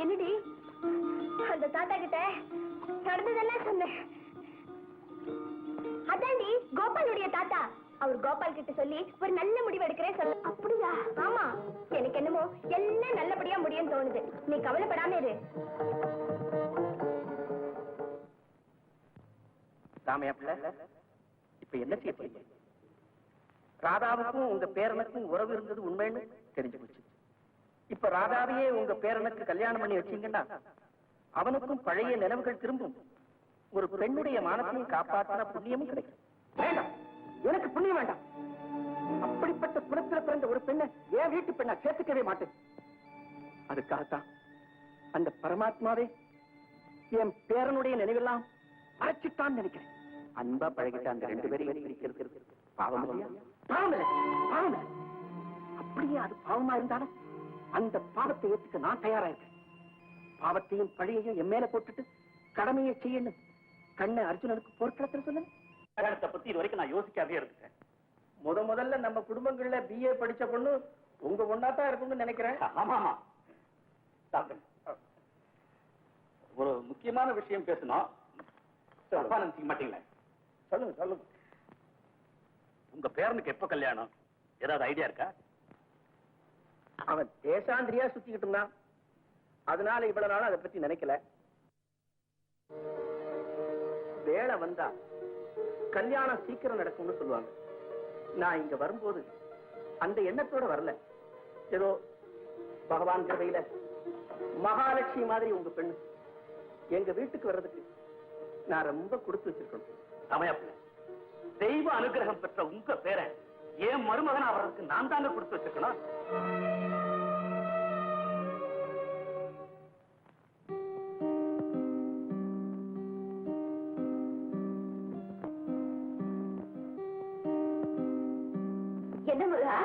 என்னடி அந்த தாத்தா கிட்ட நடந்ததெல்லாம் சொன்னேன். அதாண்டி கோபாலுடைய தாத்தா. அவர் கோபால் கிட்ட சொல்லி ஒரு நல்ல முடிவு எடுக்கிறேன் சொல்லு. அப்படியா? ஆமா, எனக்கு என்னமோ எல்லாம் நல்லபடியா முடியும்னு தோணுது. நீ கவலைப்படாம இரு. ராமையா பிள்ளை, இப்ப என்ன செய்ய போறீங்க? ராதாவுக்கும் உங்க பேரனுக்கும் உறவு இருந்தது உண்மைன்னு தெரிஞ்சு போச்சு. இப்ப ராதாவையே உங்க பேரனுக்கு கல்யாணம் பண்ணி வச்சீங்கன்னா அவனுக்கும் பழைய நினைவுகள் திரும்பும். ஒரு பெண்ணுடைய மானத்தையும் காப்பாற்றின புண்ணியமும் கிடைக்கும். வேண்டாம், எனக்கு புண்ணியம் வேண்டாம். அப்படிப்பட்ட குலத்துல பிறந்த ஒரு பெண்ணை என் வீட்டு பெண்ணா சேர்த்துக்கவே மாட்டேன். அதுக்காகத்தான் அந்த பரமாத்மாவே என் பேரனுடைய நினைவெல்லாம் மறைச்சிட்டான்னு நினைக்கிறேன். அன்பா பழகிட்ட அந்த 2 பேரையும் பிரிக்கிறது பாவம் இல்லையா? பாவம் இல்லை, பாவம் இல்லை. அப்படியே அது பாவமா இருந்தாலும் அந்த பாவத்தை ஏற்றுக்க நான் தயாரா இருக்கேன். பாவத்தையும் பழியையும் என் மேல போட்டுட்டு கடமையை செய்யணும். கண்ணை அர்ஜுனனுக்கு போர்க்களத்தில் சொல்லுங்க. கல்யாணத்தை பத்தி இது வரைக்கும் நான் யோசிக்காதே இருக்கேன். முதல்ல நம்ம குடும்பங்கள்ல BA படிச்ச பொண்ணு உங்க பொண்ணாத்தான் இருக்கும்னு நினைக்கிறேன். ஆமா ஆமா. ஒரு முக்கியமான விஷயம் பேசணும். நினைக்க மாட்டீங்களா? சொல்லுங்க சொல்லுங்க. உங்க பேரனுக்கு எப்ப கல்யாணம்? ஏதாவது ஐடியா இருக்கா? அவன் தேசாந்திரியா சுத்திக்கிட்டு இருந்தான். அதனால இவ்வளவு நாள் அதை பத்தி நினைக்கல. வேலை வந்தா கல்யாணம் சீக்கிரம் நடக்கும்னு சொல்லுவாங்க. நான் இங்க வரும்போது அந்த எண்ணத்தோட வரல. ஏதோ பகவான் கிருபையில மகாலட்சுமி மாதிரி உங்க பெண்ணு எங்க வீட்டுக்கு வர்றதுக்கு நான் ரொம்ப கொடுத்து வச்சிருக்கணும். சமயப்பில்லை, தெய்வ அனுகிரகம் பெற்ற உங்க பேரை ஏன் மருமகன் அவருக்கு நான் தாங்க கொடுத்து வச்சிருக்கணும். என்ன முருகா?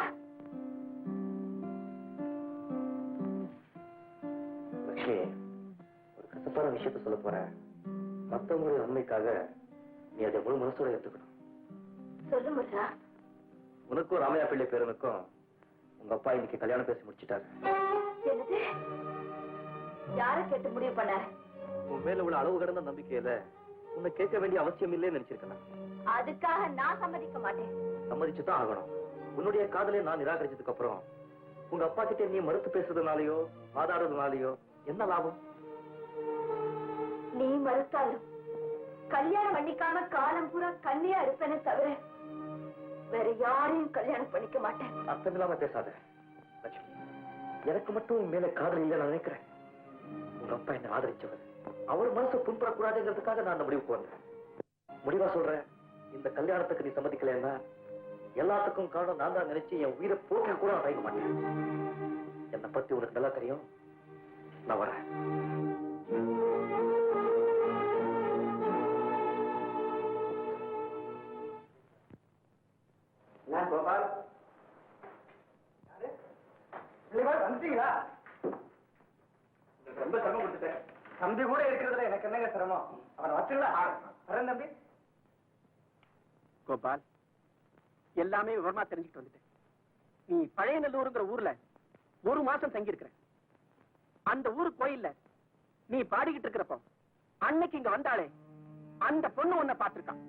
லட்சுமி, ஒரு கசப்பான விஷயத்த சொல்ல போறேன். மத்தவங்களுடைய உண்மைக்காக நீ அதை முழு மனசோட எடுத்துக்கணும். சொல்லு முருகா. உனக்கும் ராமையா பிள்ளை பேரனுக்கும் உங்க அப்பா இன்னைக்கு கல்யாணம் பேசி முடிச்சிட்டாரு. என்னது? யார கேட்டு முடிவு பண்ணாரு? உன் மேல உள்ள அளவு கடந்த நம்பிக்கையில உன்னை கேட்க வேண்டிய அவசியம் இல்லைன்னு நினைச்சிருக்கலாம். அதுக்காக நான் சம்மதிக்க மாட்டேன். சம்மதிச்சுதான் ஆகணும். உன்னுடைய காதலை நான் நிராகரிச்சதுக்கு அப்புறம் உங்க அப்பா கிட்ட நீ மறுத்து பேசுறதுனாலயோ வாதாடுறதுனாலயோ என்ன லாபம்? நீ மறுத்தாலும் கல்யாணம் பண்ணிக்காம காலம் பூரா கண்ணியா இருப்பேனே தவிர வேற யாரையும் கல்யாணம் பண்ணிக்க மாட்டேன். அர்த்தம் இல்லாம பேசாத லட்சுமி. எனக்கு மட்டும் என் மேல காதல் இல்லை நான் நினைக்கிறேன். உங்க அப்பா என்ன ஆதரிச்சவர். அவர் மனசு புண்படக்கூடாதுங்கிறதுக்காக நான் அந்த முடிவுக்கு வந்தேன். முடிவா சொல்றேன், இந்த கல்யாணத்துக்கு நீ சம்மதிக்கலன்னா எல்லாத்துக்கும் காரணம் நான் தான் நினைச்சு என் உயிரை போக்க கூட நான் தயங்க மாட்டேன். என்னை பத்தி உனக்கு நல்லா தெரியும். நான் வரேன். கோபால் வந்துட்டீங்களா? ரொம்ப சிரமம் கொடுத்துட்டேன். தம்பி கூட இருக்கிறதுல எனக்கு என்னங்க சிரமம்? அவனை வச்சுக்கலாம். வரேன் தம்பி. கோபால், எல்லாமே விவரமா தெரிஞ்சுட்டு வந்துட்டேன். நீ பழையநல்லூருங்கிற ஊர்ல 1 மாசம் தங்கி இருக்கிற. அந்த ஊரு கோயில்ல நீ பாடிக்கிட்டு இருக்கிறப்போ அன்னைக்கு இங்க வந்தாளே அந்த பொண்ணு உன்னை பார்த்திருக்கான்.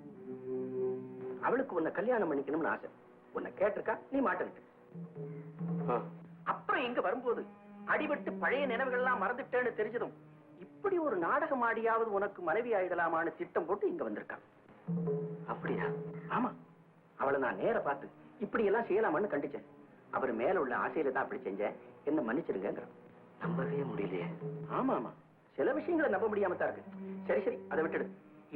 அவளுக்கு உன்னை கல்யாணம் பண்ணிக்கணும்னு ஆசை. உன்னை கேட்டிருக்கா, நீ மாட்டிருக்க. அப்புறம் இங்க வரும்போது அடிபட்டு பழைய நினைவுகள் எல்லாம் மறந்துட்டேன்னு தெரிஞ்சதும் இப்படி ஒரு நாடகம் ஆடியாவது உனக்கு மனைவி ஆயிடலாமான்னு திட்டம் போட்டு இங்க வந்திருக்கான். அப்படியா? ஆமா. அவளை நான் நேர பார்த்து இப்படி எல்லாம் செய்யலாமான்னு கண்டிச்சேன். அவர் மேல உள்ள ஆசையில தான் அப்படி செஞ்சேன். என்ன மன்னிச்சிருங்க. நம்பவே முடியலையே. ஆமா ஆமா, சில விஷயங்களை நம்ப முடியாம தான் இருக்கு. சரி சரி, அதை விட்டுடு.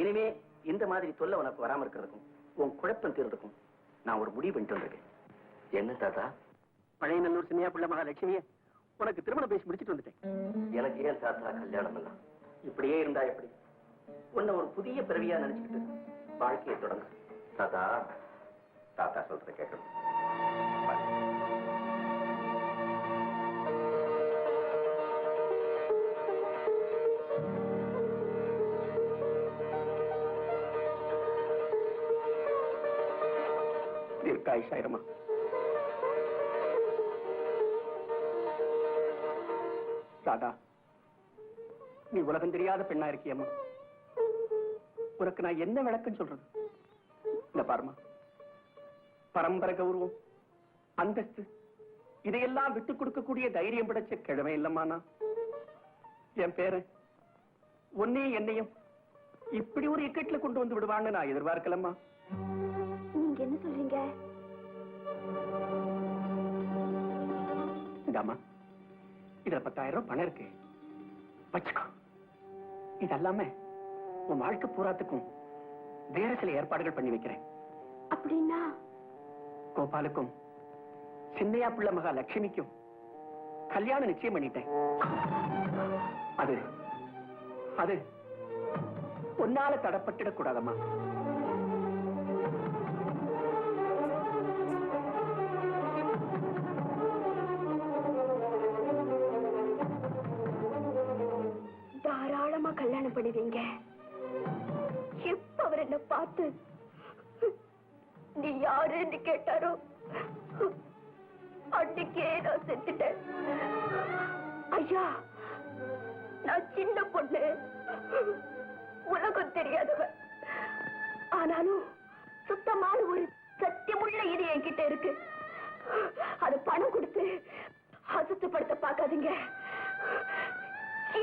இனிமே இந்த மாதிரி தொல்லை உனக்கு வராம இருக்கிறதுக்கும் உன் குழப்பம் தீர்றதுக்கும் நான் ஒரு முடிவு பண்ணிட்டு வந்திருக்கேன். என்ன தாத்தா? பழையநல்லூர் சின்னியா பிள்ளை மகாலட்சுமியை உனக்கு திருமணம் பேசி முடிச்சிட்டு வந்துட்டேன். எனக்கு ஏன் தாத்தா கல்யாணம் எல்லாம்? இப்படியே இருந்தா எப்படி? உன்னை ஒரு புதிய பிறவியா நினைச்சுக்கிட்டு வாழ்க்கையை தொடங்க. தாத்தா, தாத்தா சொல்றத கேட்கணும். தீர்க்காயுஷாயிரமா. தாதா, நீ உலகம் தெரியாத பெண்ணா இருக்கியம்மா. உனக்கு நான் என்ன விளக்கம் சொல்றது? இந்த பாருமா, பரம்பரை கௌரவம், அந்தஸ்து இதையெல்லாம் விட்டுக் கொடுக்கக்கூடிய தைரியம் படைச்ச கிழமை இல்லம்மானா. என் பேரு உன்னையும் என்னையும் இப்படி ஒரு இக்கட்ல கொண்டு வந்து விடுவான்னு நான் எதிர்பார்க்கலம்மா. நீங்க என்ன சொல்றீங்க? இதாம்மா, இதுல 10,000 ரூபாய் பணம் இருக்கு, வச்சுக்கோ. இதெல்லாம உன் வாழ்க்கை பூராத்துக்கும் வேற சில ஏற்பாடுகள் பண்ணி வைக்கிறேன். அப்படின்னா கோபாலுக்கும் சின்னையா பிள்ளை மகா லட்சுமிக்கும் கல்யாணம் நிச்சயம் பண்ணிட்டேன். அது அது உன்னால தடப்பட்டுடக் கூடாதம்மா. தாராளமா கல்யாணம் பண்ணுவீங்க. எப்ப அவர் என்ன பார்த்து நீ யாருன்னு கேட்டாரோ அன்னைக்கே நான் செத்துட்டேன். ஐயா, நான் சின்ன பொண்ணு, உலகம் தெரியாதவ. ஆனாலும் சுத்தமான ஒரு சத்தியமுள்ள இது என்கிட்ட இருக்கு. அது பணம் கொடுத்து அசுத்தப்படுத்த பார்க்காதீங்க.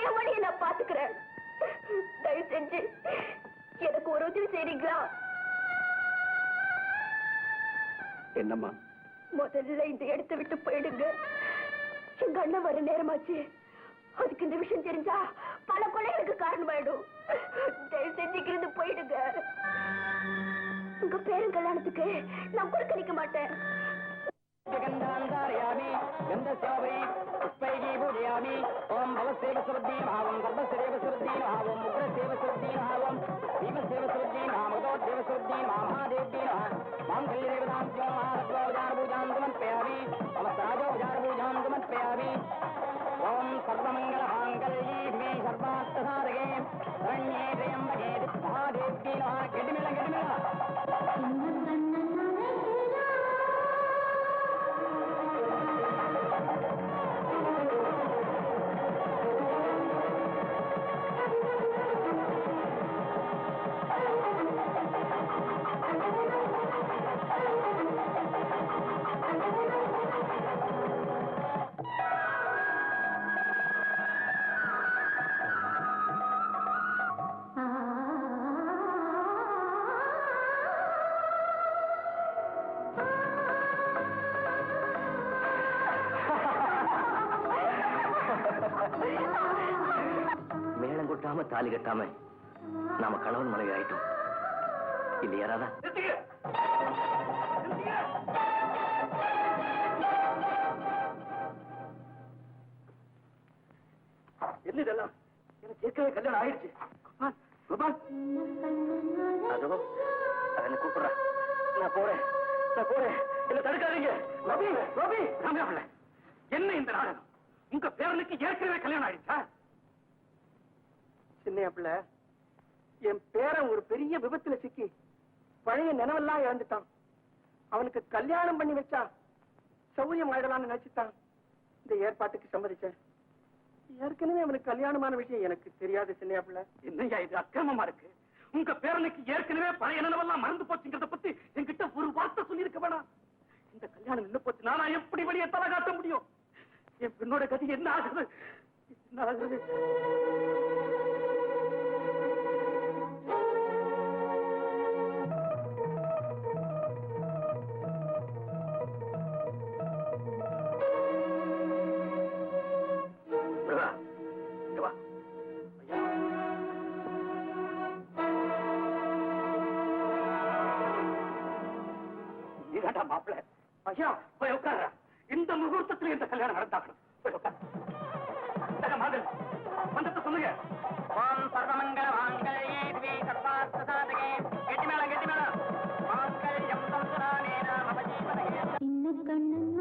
என் வழியை நான் பாத்துக்கிறேன். தயவு செஞ்சு எனக்கு ஒரு உதவி செய்றீங்களா? என்னம்மா? முதல்ல இந்த இடத்தை விட்டு போயிடுங்க. எங்க அண்ணன் வர நேரமாச்சு. அதுக்கு இந்த விஷயம் தெரிஞ்சா பல கொலைகளுக்கு காரணமாயிடும். தயவு செஞ்சுக்கிறது போயிடுங்க. உங்க பேரும் கல்யாணத்துக்கு நான் கொடுக்க நிக்க மாட்டேன். ஓம் பவசேவ சுருத்தீன் பாவம் கர்ப்பசேவ சுருத்தீன் பாவம் முக்ரசேவ சுருத்தீன் பாவம் பீமசேவ சுருத்தீன் பாமதோதேவ சுருத்தீன் மகாதேவீன் மாங்கல்யேவதாம் ஜோமாரத்வாஜார பூஜாம் சமர்ப்பயாமி நமஸ்தாஜோஜார பூஜாம் சமர்ப்பயாமி. ஓம் சர்வமங்கல மாங்கல்யே சர்வார்த்தசாதகே சரண்யே த்ர்யம்பகே மகாதேவீன் கெடிமில கெடிமில. மேளம் கொட்டாம தாலி கட்டாம நாம கணவன் மனைவி ஆயிட்டோம் இல்லையா ராதா? என்ன இதெல்லாம்? எனக்கு ஏற்கனவே கல்யாணம் ஆயிடுச்சு. கோபால், அதோ அவனை கூப்பிடுறா. நான் போறேன். என்ன தடுக்காதீங்க. ரவி, ரவி, ராமையா, என்ன இந்த நாடகம்? உங்க பேரனுக்கு ஏற்கனவே கல்யாணம் ஆயிடுச்சா? சின்ன பிள்ளை, என் பேரன் ஒரு பெரிய விபத்துல சிக்கி பழைய நினைவெல்லாம் இழந்துட்டான். அவனுக்கு கல்யாணம் பண்ணி வச்சா சௌரியம் ஆயிடலாம்னு நினைச்சுட்டான். இந்த ஏற்பாட்டுக்கு சம்மதிச்சேன். ஏற்கனவே அவனுக்கு கல்யாணமான விஷயம் எனக்கு தெரியாது. சின்ன பிள்ளை, என்னையா இது அக்கிரமமா இருக்கு? உங்க பேரனுக்கு ஏற்கனவே பழைய நினைவெல்லாம் மறந்து போச்சுங்கிறத பத்தி என்கிட்ட ஒரு வார்த்தை சொல்லியிருக்க வேணாம். இந்த கல்யாணம் நின்று போச்சு, நானா எப்படி வெளியே தலை காட்ட முடியும்? என் பெண்ணோட கதி என்ன ஆகுது? என்ன ஆகுது? மாப்பிள்ள, ஐயா போய் உட்கார. இந்த முகூர்த்தத்தில் இந்த கல்யாணம் நடந்தாகணும். போய் உட்கார. மந்தத்தை சொல்லுங்க. ஓம் சர்வமங்கல மாங்கல்யே திவே சர்வார்த்தசாதகே கெட்டிமேள கெட்டிமேள மாங்கல்யம் சம்சராணேன மம ஜீவனே. சின்ன கண்ணன்